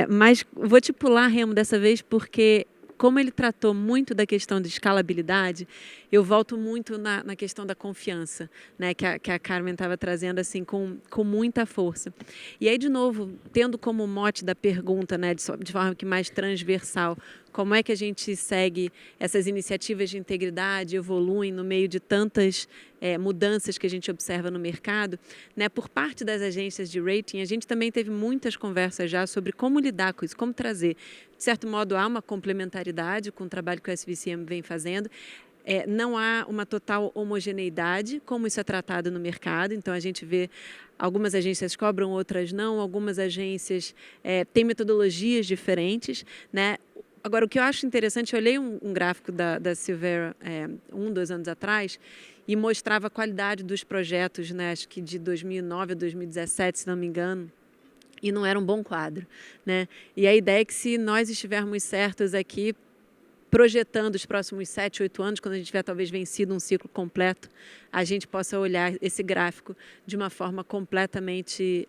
Mas vou te pular, Remo, dessa vez, porque como ele tratou muito da questão de escalabilidade, eu volto muito na questão da confiança, né, que a Carmen estava trazendo assim, com muita força. E aí, de novo, tendo como mote da pergunta, né, de forma que mais transversal, como é que a gente segue essas iniciativas de integridade, evoluem no meio de tantas mudanças que a gente observa no mercado, né, por parte das agências de rating, a gente também teve muitas conversas já sobre como lidar com isso, como trazer. De certo modo, há uma complementaridade com o trabalho que o SVCM vem fazendo. Não há uma total homogeneidade, como isso é tratado no mercado. Então, a gente vê algumas agências cobram, outras não. Algumas agências têm metodologias diferentes, né? Agora, o que eu acho interessante, eu olhei um gráfico da Silvera 2 anos atrás e mostrava a qualidade dos projetos, né? Acho que de 2009 a 2017, se não me engano. E não era um bom quadro, né? E a ideia é que, se nós estivermos certos aqui, projetando os próximos 7, 8 anos, quando a gente tiver talvez vencido um ciclo completo, a gente possa olhar esse gráfico de uma forma completamente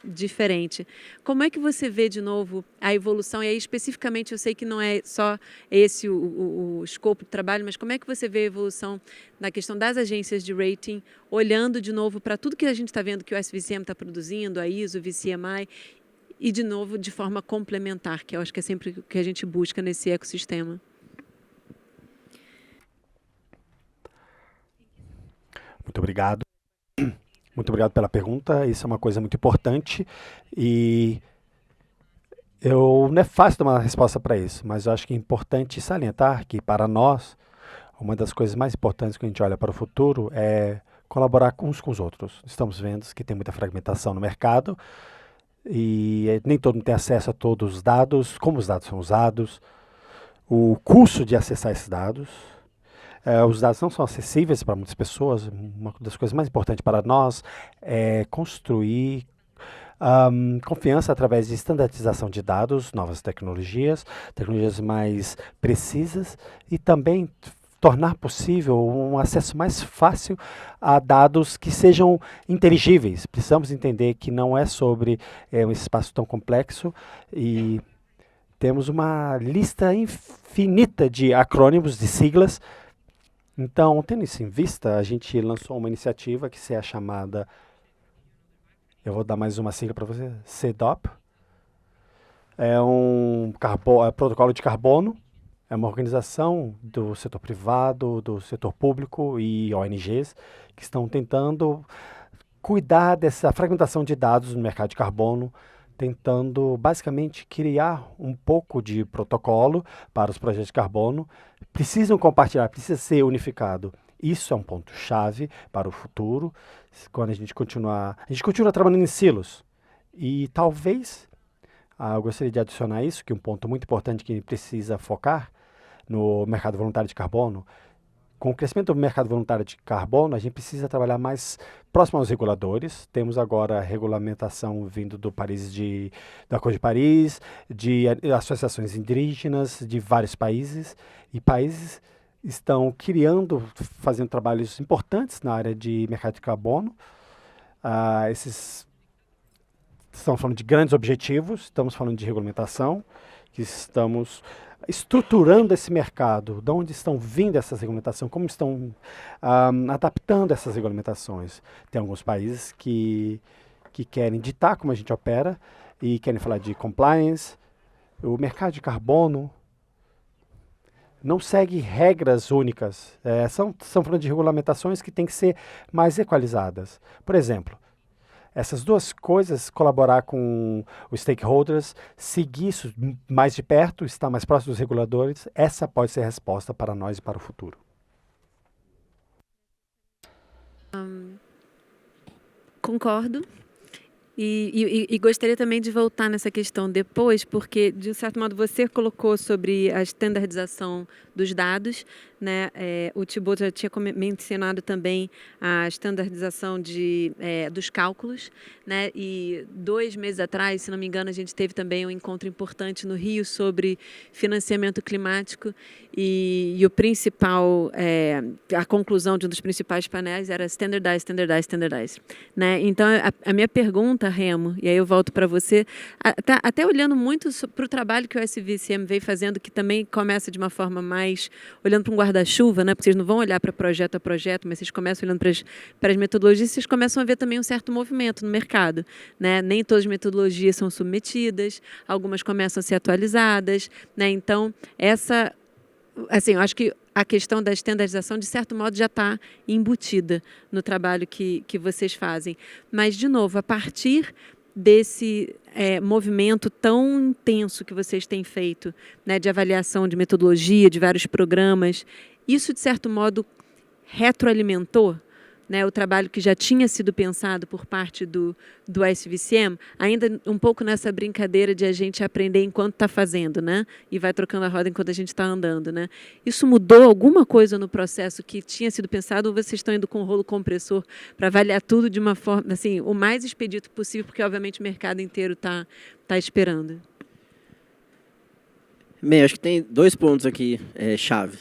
diferente. Como é que você vê, de novo, a evolução? E aí, especificamente, eu sei que não é só esse o escopo do trabalho, mas como é que você vê a evolução na questão das agências de rating, olhando de novo para tudo que a gente está vendo que o SVCM está produzindo, a ISO, o VCMI, e, de novo, de forma complementar, que eu acho que é sempre o que a gente busca nesse ecossistema. Muito obrigado. Muito obrigado pela pergunta. Isso é uma coisa muito importante e não é fácil dar uma resposta para isso, mas eu acho que é importante salientar que, para nós, uma das coisas mais importantes que a gente olha para o futuro é colaborar uns com os outros. Estamos vendo que tem muita fragmentação no mercado e nem todo mundo tem acesso a todos os dados, como os dados são usados, o custo de acessar esses dados. Os dados não são acessíveis para muitas pessoas. Uma das coisas mais importantes para nós é construir confiança através de standardização de dados, novas tecnologias mais precisas e também tornar possível um acesso mais fácil a dados que sejam inteligíveis. Precisamos entender que não é sobre um espaço tão complexo e temos uma lista infinita de acrônimos, de siglas. Então, tendo isso em vista, a gente lançou uma iniciativa que é a chamada, eu vou dar mais uma sigla para você, CDOP. É um protocolo de carbono, é uma organização do setor privado, do setor público e ONGs que estão tentando cuidar dessa fragmentação de dados no mercado de carbono, tentando basicamente criar um pouco de protocolo para os projetos de carbono. Precisam compartilhar, precisa ser unificado. Isso é um ponto-chave para o futuro, quando a gente continua trabalhando em silos. E talvez, eu gostaria de adicionar isso, que um ponto muito importante que precisa focar no mercado voluntário de carbono. Com o crescimento do mercado voluntário de carbono, a gente precisa trabalhar mais próximo aos reguladores. Temos agora a regulamentação vindo do Acordo de Paris, de associações indígenas de vários países, e países estão fazendo trabalhos importantes na área de mercado de carbono. Estamos falando de grandes objetivos, estamos falando de regulamentação, que estamos estruturando esse mercado, de onde estão vindo essas regulamentações, como estão adaptando essas regulamentações. Tem alguns países que querem ditar como a gente opera e querem falar de compliance. O mercado de carbono não segue regras únicas. São falando de regulamentações que têm que ser mais equalizadas. Por exemplo, essas duas coisas, colaborar com os stakeholders, seguir isso mais de perto, estar mais próximo dos reguladores, essa pode ser a resposta para nós e para o futuro. Concordo. E gostaria também de voltar nessa questão depois, porque, de um certo modo, você colocou sobre a standardização dos dados, né? O Thibaut já tinha mencionado também a standardização dos cálculos, né? E 2 meses atrás, se não me engano, a gente teve também um encontro importante no Rio sobre financiamento climático e o principal, a conclusão de um dos principais painéis era standardize, standardize, standardize, né? Então, a minha pergunta, Remo, e aí eu volto para você, até olhando muito para o trabalho que o SVCM vem fazendo, que também começa de uma forma mais olhando para um guarda-chuva, né? Porque vocês não vão olhar para projeto a projeto, mas vocês começam olhando para as metodologias, vocês começam a ver também um certo movimento no mercado, né? Nem todas as metodologias são submetidas, algumas começam a ser atualizadas, né? Então, eu acho que a questão da standardização, de certo modo, já está embutida no trabalho que vocês fazem. Mas, de novo, a partir desse movimento tão intenso que vocês têm feito, né, de avaliação de metodologia, de vários programas, isso, de certo modo, retroalimentou, né, o trabalho que já tinha sido pensado por parte do SVCM, ainda um pouco nessa brincadeira de a gente aprender enquanto está fazendo, né, e vai trocando a roda enquanto a gente está andando, né? Isso mudou alguma coisa no processo que tinha sido pensado, ou vocês estão indo com o rolo compressor para avaliar tudo de uma forma, assim, o mais expedito possível, porque obviamente o mercado inteiro está esperando? Bem, acho que tem 2 pontos aqui chave.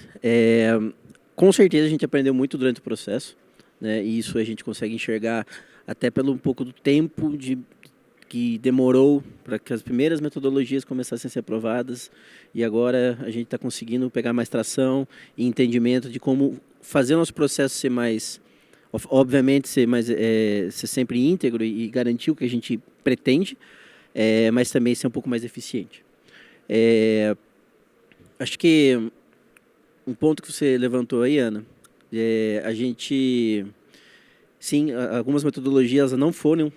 Com certeza a gente aprendeu muito durante o processo, né? E isso a gente consegue enxergar até pelo um pouco do tempo que demorou para que as primeiras metodologias começassem a ser aprovadas, e agora a gente está conseguindo pegar mais tração e entendimento de como fazer o nosso processo ser mais, obviamente, ser sempre íntegro e garantir o que a gente pretende, mas também ser um pouco mais eficiente. Acho que um ponto que você levantou aí, Ana, a gente, sim, algumas metodologias não foram,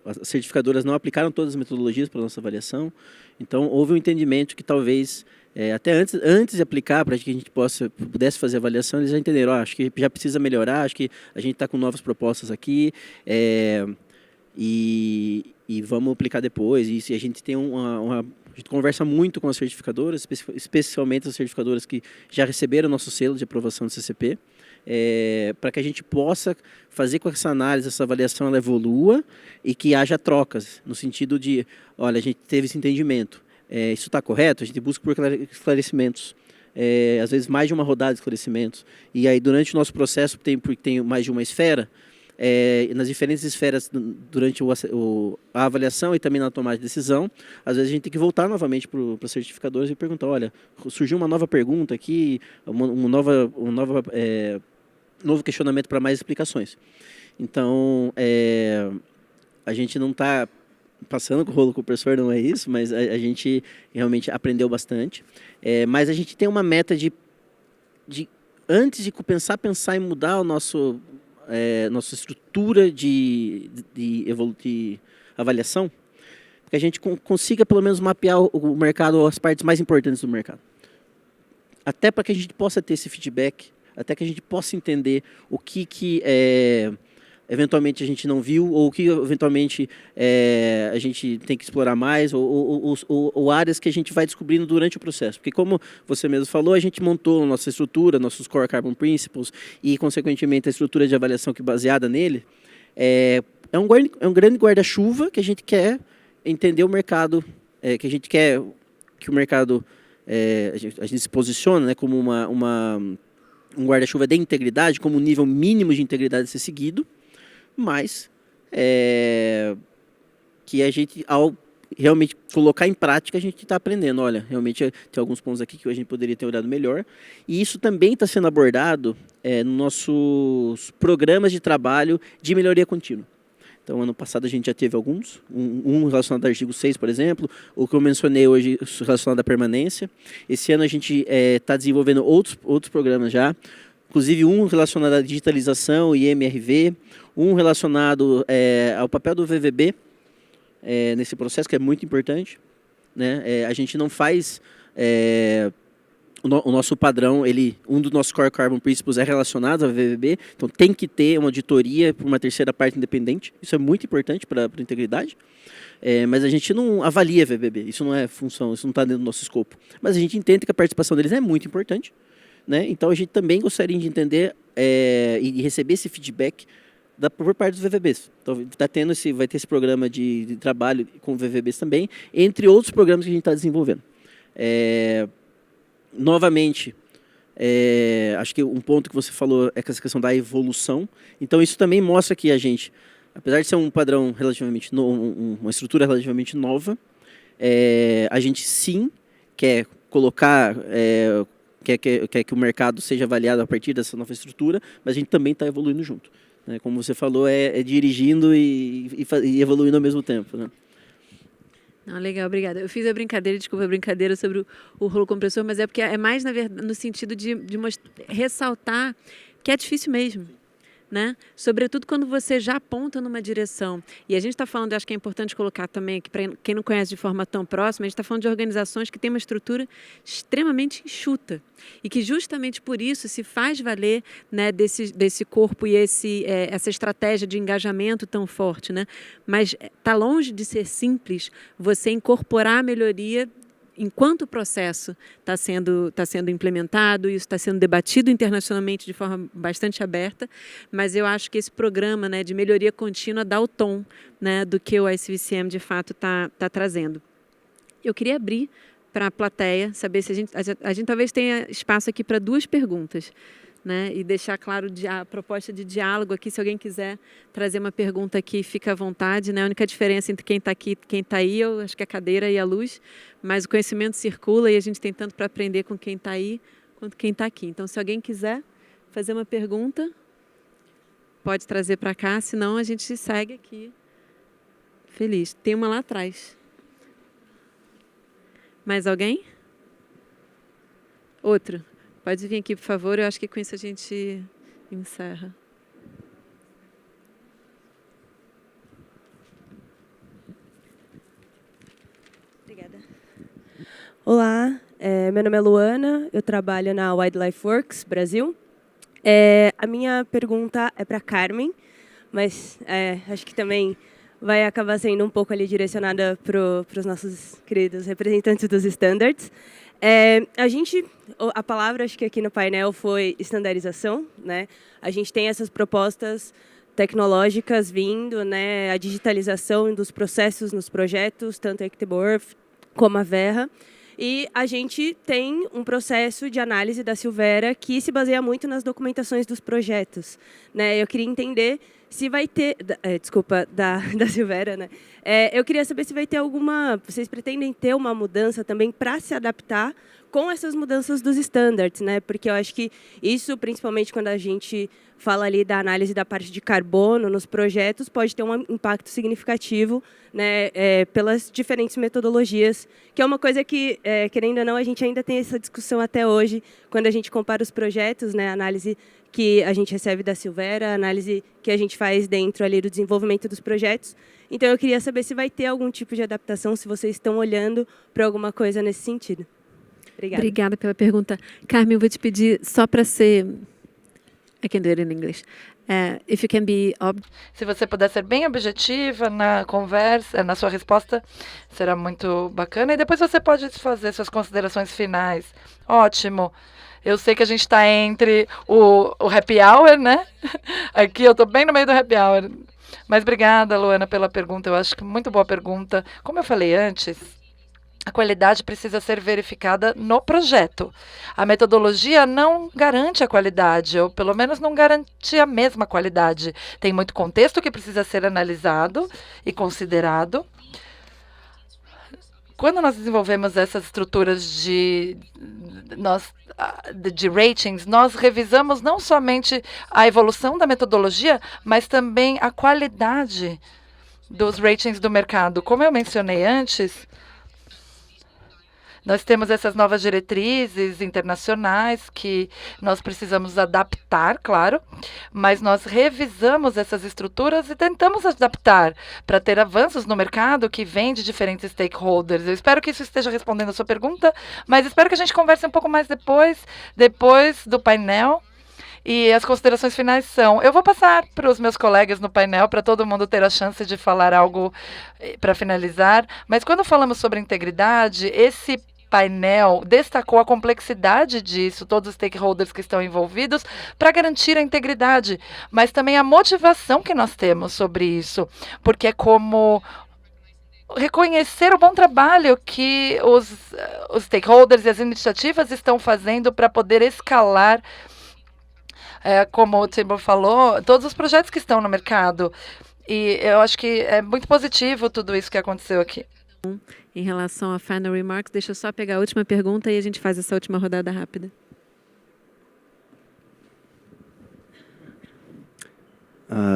as certificadoras não aplicaram todas as metodologias para a nossa avaliação, então houve um entendimento que talvez, até antes de aplicar, para que a gente pudesse fazer a avaliação, eles já entenderam, acho que já precisa melhorar, acho que a gente está com novas propostas aqui, e vamos aplicar depois. E a gente tem a gente conversa muito com as certificadoras, especialmente as certificadoras que já receberam nosso selo de aprovação do CCP, para que a gente possa fazer com que essa análise, essa avaliação, ela evolua e que haja trocas, no sentido de, olha, a gente teve esse entendimento, isso está correto? A gente busca por esclarecimentos, às vezes mais de uma rodada de esclarecimentos, e aí durante o nosso processo, porque tem mais de uma esfera, nas diferentes esferas durante a avaliação e também na tomada de decisão, às vezes a gente tem que voltar novamente para os certificadores e perguntar, olha, surgiu uma nova pergunta aqui, um novo questionamento para mais explicações. Então, a gente não está passando com o rolo compressor, não é isso, mas a gente realmente aprendeu bastante. Mas a gente tem uma meta de antes de pensar em mudar o nossa estrutura de avaliação, que a gente consiga pelo menos mapear o mercado, as partes mais importantes do mercado. Até para que a gente possa ter esse feedback, até que a gente possa entender o que eventualmente a gente não viu, ou o que eventualmente a gente tem que explorar mais, ou áreas que a gente vai descobrindo durante o processo. Porque como você mesmo falou, a gente montou nossa estrutura, nossos Core Carbon Principles, e consequentemente a estrutura de avaliação que é baseada nele, é um grande guarda-chuva que a gente quer entender o mercado, que a gente quer que o mercado, a gente se posiciona, né, como um guarda-chuva de integridade, como um nível mínimo de integridade a ser seguido, mas que a gente, ao realmente colocar em prática, a gente está aprendendo. Olha, realmente tem alguns pontos aqui que a gente poderia ter olhado melhor. E isso também está sendo abordado nos nossos programas de trabalho de melhoria contínua. Então, ano passado a gente já teve alguns, um relacionado ao artigo 6, por exemplo, o que eu mencionei hoje relacionado à permanência. Esse ano a gente está desenvolvendo outros programas já, inclusive um relacionado à digitalização e MRV, um relacionado ao papel do VVB nesse processo, que é muito importante, né? A gente não faz... o nosso padrão, um dos nossos Core Carbon Principles é relacionado ao VVB, então tem que ter uma auditoria por uma terceira parte independente, isso é muito importante para a integridade, mas a gente não avalia VVB, isso não é função, isso não está dentro do nosso escopo, mas a gente entende que a participação deles é muito importante, né? Então a gente também gostaria de entender e receber esse feedback por parte dos VVBs. Então vai ter esse programa de trabalho com VVBs também, entre outros programas que a gente está desenvolvendo. Novamente, acho que um ponto que você falou é essa questão da evolução. Então isso também mostra que a gente, apesar de ser um padrão relativamente uma estrutura relativamente nova, a gente sim quer colocar, quer que o mercado seja avaliado a partir dessa nova estrutura, mas a gente também está evoluindo junto, né? Como você falou, dirigindo e evoluindo ao mesmo tempo, né? Não, legal, obrigada. Eu fiz a brincadeira sobre o rolo compressor, mas é porque é mais no sentido de ressaltar que é difícil mesmo, né? Sobretudo quando você já aponta numa direção. E a gente está falando, acho que é importante colocar também, que para quem não conhece de forma tão próxima, a gente está falando de organizações que têm uma estrutura extremamente enxuta e que justamente por isso se faz valer, né, desse corpo e essa estratégia de engajamento tão forte, né? Mas está longe de ser simples você incorporar a melhoria enquanto o processo está sendo implementado, isso está sendo debatido internacionalmente de forma bastante aberta, mas eu acho que esse programa, né, de melhoria contínua dá o tom, né, do que o ICVCM de fato está trazendo. Eu queria abrir para a plateia, saber se a gente talvez tenha espaço aqui para 2 perguntas, né, e deixar claro a proposta de diálogo aqui, se alguém quiser trazer uma pergunta aqui, fica à vontade, né? A única diferença entre quem está aqui e quem está aí, eu acho que é a cadeira e a luz, mas o conhecimento circula e a gente tem tanto para aprender com quem está aí quanto quem está aqui. Então, se alguém quiser fazer uma pergunta, pode trazer para cá, senão a gente segue aqui Feliz. Tem uma lá atrás. Mais alguém? Outro. Pode vir aqui, por favor. Eu acho que com isso a gente encerra. Obrigada. Olá, meu nome é Luana, eu trabalho na Wildlife Works Brasil. A minha pergunta é para Carmen, mas acho que também vai acabar sendo um pouco ali direcionada para os nossos queridos representantes dos standards. A palavra, acho que aqui no painel foi estandarização, né? A gente tem essas propostas tecnológicas vindo, né? A digitalização dos processos nos projetos, tanto a Equitable Earth como a Verra. E a gente tem um processo de análise da Silvera que se baseia muito nas documentações dos projetos, né? Eu queria entender se vai ter... da Silvera, né? Eu queria saber se vai ter vocês pretendem ter uma mudança também para se adaptar com essas mudanças dos standards, né? Porque eu acho que isso, principalmente quando a gente fala ali da análise da parte de carbono nos projetos, pode ter um impacto significativo, né, pelas diferentes metodologias, que é uma coisa que, querendo ou não, a gente ainda tem essa discussão até hoje, quando a gente compara os projetos, né, a análise que a gente recebe da Silvera, a análise que a gente faz dentro ali do desenvolvimento dos projetos. Então, eu queria saber se vai ter algum tipo de adaptação, se vocês estão olhando para alguma coisa nesse sentido. Obrigada. Obrigada pela pergunta. Carmen, eu vou te pedir só para ser... I can do it in English. If you can be... Se você puder ser bem objetiva na conversa, na sua resposta, será muito bacana. E depois você pode fazer suas considerações finais. Ótimo. Eu sei que a gente está entre o happy hour, né? Aqui eu estou bem no meio do happy hour. Mas obrigada, Luana, pela pergunta. Eu acho que muito boa pergunta. Como eu falei antes, a qualidade precisa ser verificada no projeto. A metodologia não garante a qualidade, ou pelo menos não garante a mesma qualidade. Tem muito contexto que precisa ser analisado e considerado. Quando nós desenvolvemos essas estruturas de ratings, nós revisamos não somente a evolução da metodologia, mas também a qualidade dos ratings do mercado. Como eu mencionei antes, nós temos essas novas diretrizes internacionais que nós precisamos adaptar, claro, mas nós revisamos essas estruturas e tentamos adaptar para ter avanços no mercado que vem de diferentes stakeholders. Eu espero que isso esteja respondendo a sua pergunta, mas espero que a gente converse um pouco mais depois do painel. E as considerações finais são... Eu vou passar para os meus colegas no painel, para todo mundo ter a chance de falar algo para finalizar. Mas quando falamos sobre integridade, esse painel destacou a complexidade disso, todos os stakeholders que estão envolvidos, para garantir a integridade, mas também a motivação que nós temos sobre isso, porque é como reconhecer o bom trabalho que os stakeholders e as iniciativas estão fazendo para poder escalar, como o Tibor falou, todos os projetos que estão no mercado. E eu acho que é muito positivo tudo isso que aconteceu aqui. Em relação a final remarks, deixa eu só pegar a última pergunta e a gente faz essa última rodada rápida.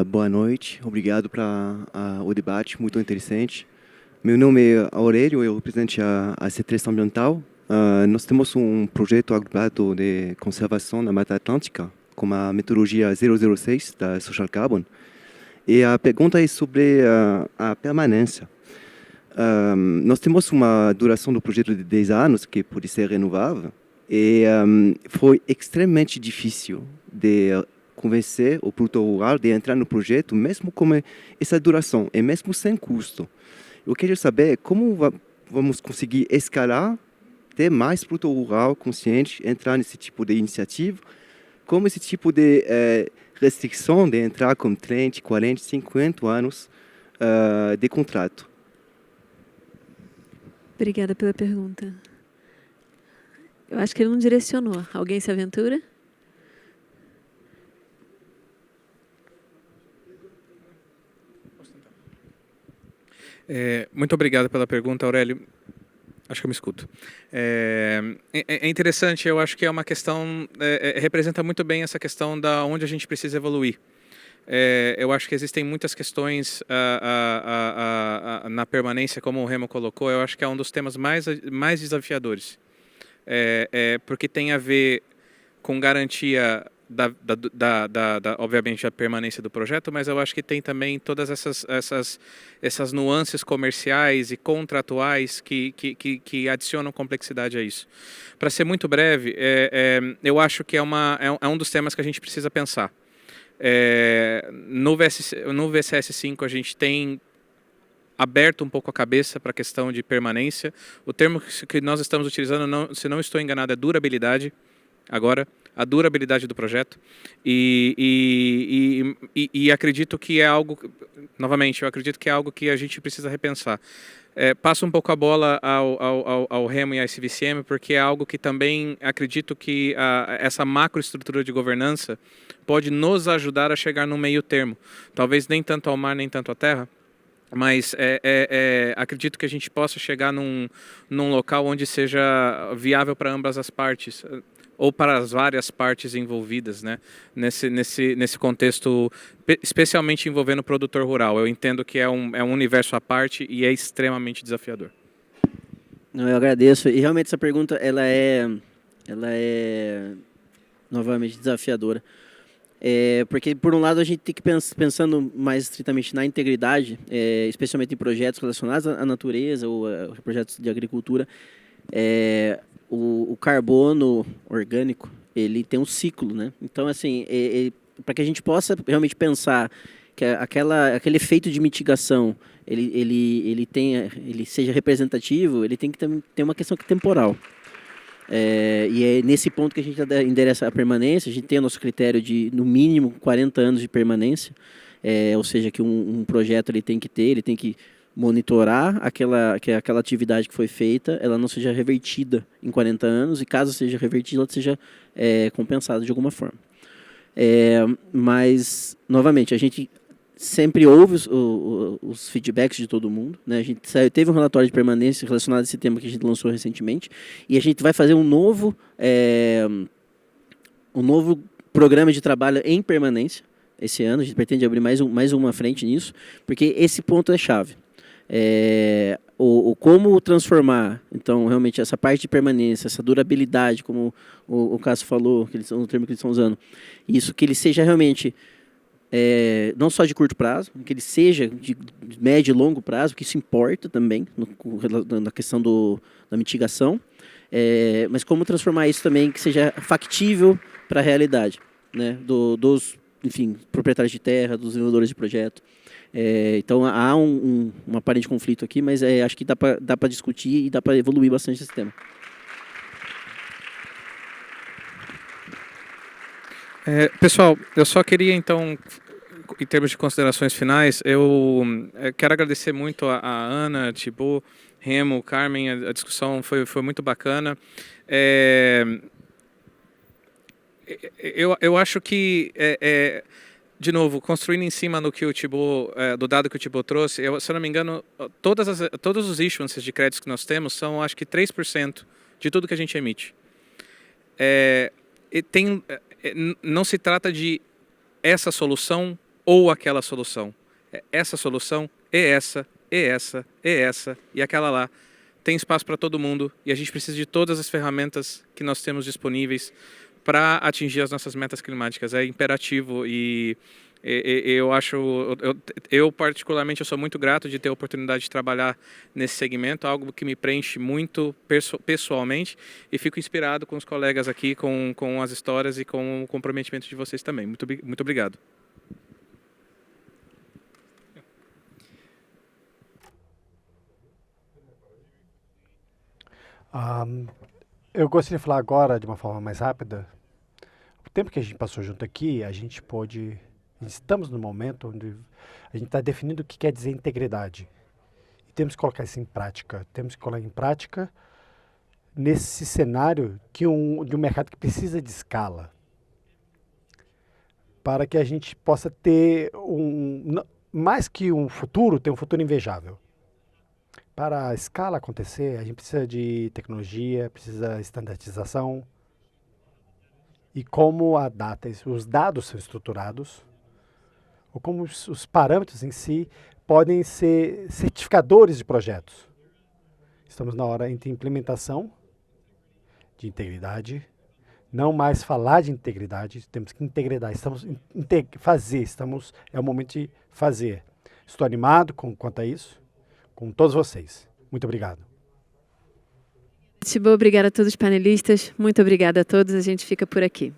Boa noite, obrigado para o debate, muito interessante. Meu nome é Aurélio, eu represento a C3 Ambiental. Nós temos um projeto agrupado de conservação na Mata Atlântica, com a metodologia 006 da Social Carbon. E a pergunta é sobre a permanência. Nós temos uma duração do projeto de 10 anos, que pode ser renovável, e foi extremamente difícil de convencer o produtor rural de entrar no projeto, mesmo com essa duração, e mesmo sem custo. Eu quero saber como vamos conseguir escalar, ter mais produtor rural consciente, entrar nesse tipo de iniciativa, como esse tipo de restrição de entrar com 30, 40, 50 anos de contrato. Obrigada pela pergunta. Eu acho que ele não direcionou. Alguém se aventura? Muito obrigado pela pergunta, Aurélio. Acho que eu me escuto. É interessante, eu acho que é uma questão, representa muito bem essa questão da onde a gente precisa evoluir. Eu acho que existem muitas questões na permanência, como o Remo colocou. Eu acho que é um dos temas mais desafiadores, porque tem a ver com garantia obviamente, a permanência do projeto, mas eu acho que tem também todas essas nuances comerciais e contratuais que adicionam complexidade a isso. Para ser muito breve, eu acho que é um dos temas que a gente precisa pensar. No VCS 5 a gente tem aberto um pouco a cabeça para a questão de permanência. O termo que nós estamos utilizando, se não estou enganado, é durabilidade. Agora, a durabilidade do projeto e acredito que é algo, novamente, eu acredito que é algo que a gente precisa repensar. Passo um pouco a bola ao Remo e à SVCM, porque é algo que também acredito que essa macroestrutura de governança pode nos ajudar a chegar no meio termo. Talvez nem tanto ao mar, nem tanto à terra, mas acredito que a gente possa chegar num local onde seja viável para ambas as partes, ou para as várias partes envolvidas, né? Nesse contexto, especialmente envolvendo o produtor rural. Eu entendo que é um universo à parte e é extremamente desafiador. Eu agradeço. E realmente essa pergunta ela é novamente desafiadora. Porque, por um lado, a gente tem que pensando mais estritamente na integridade, especialmente em projetos relacionados à natureza ou projetos de agricultura. O carbono orgânico, ele tem um ciclo, né? Então, assim, para que a gente possa realmente pensar que aquele efeito de mitigação, ele seja representativo, ele tem que ter uma questão temporal. E é nesse ponto que a gente endereça a permanência. A gente tem o nosso critério de, no mínimo, 40 anos de permanência, ou seja, que um projeto ele tem que monitorar que aquela atividade que foi feita, ela não seja revertida em 40 anos, e caso seja revertida, ela seja compensada de alguma forma. Mas, novamente, a gente sempre ouve os feedbacks de todo mundo, né? A gente teve um relatório de permanência relacionado a esse tema que a gente lançou recentemente, e a gente vai fazer um novo programa de trabalho em permanência esse ano. A gente pretende abrir mais uma frente nisso, porque esse ponto é chave. Como transformar, então, realmente, essa parte de permanência, essa durabilidade, como o Cássio falou, o termo que eles estão usando, isso, que ele seja realmente não só de curto prazo, que ele seja de médio e longo prazo, que isso importa também na questão da mitigação, mas como transformar isso também que seja factível para a realidade, né, dos proprietários de terra, dos desenvolvedores de projeto. Então há um aparente conflito aqui, mas acho que dá para discutir e dá para evoluir bastante esse tema. Pessoal, eu só queria então, em termos de considerações finais, eu quero agradecer muito a Ana, Thibaut, Remo, Carmen. A discussão foi muito bacana. Eu acho que de novo, construindo em cima do dado que o Thibaut trouxe, se eu não me engano, todos os issuances de créditos que nós temos são, acho que, 3% de tudo que a gente emite. Não se trata de essa solução ou aquela solução. Essa solução, essa, e aquela lá. Tem espaço para todo mundo, e a gente precisa de todas as ferramentas que nós temos disponíveis para atingir as nossas metas climáticas. É imperativo, e eu particularmente, eu sou muito grato de ter a oportunidade de trabalhar nesse segmento, algo que me preenche muito pessoalmente, e fico inspirado com os colegas aqui, com as histórias e com o comprometimento de vocês também. Muito obrigado. Eu gostaria de falar agora de uma forma mais rápida. O tempo que a gente passou junto aqui, estamos no momento onde a gente está definindo o que quer dizer integridade. E temos que colocar isso em prática. Temos que colocar em prática nesse cenário de um mercado que precisa de escala, para que a gente possa ter mais que um futuro, ter um futuro invejável. Para a escala acontecer, a gente precisa de tecnologia, precisa de standardização. E como os dados são estruturados, ou como os parâmetros em si podem ser certificadores de projetos. Estamos na hora entre implementação de integridade, não mais falar de integridade, temos que integridade, é o momento de fazer. Estou animado quanto a isso, com todos vocês. Muito obrigado. Obrigada a todos os panelistas, muito obrigada a todos, a gente fica por aqui.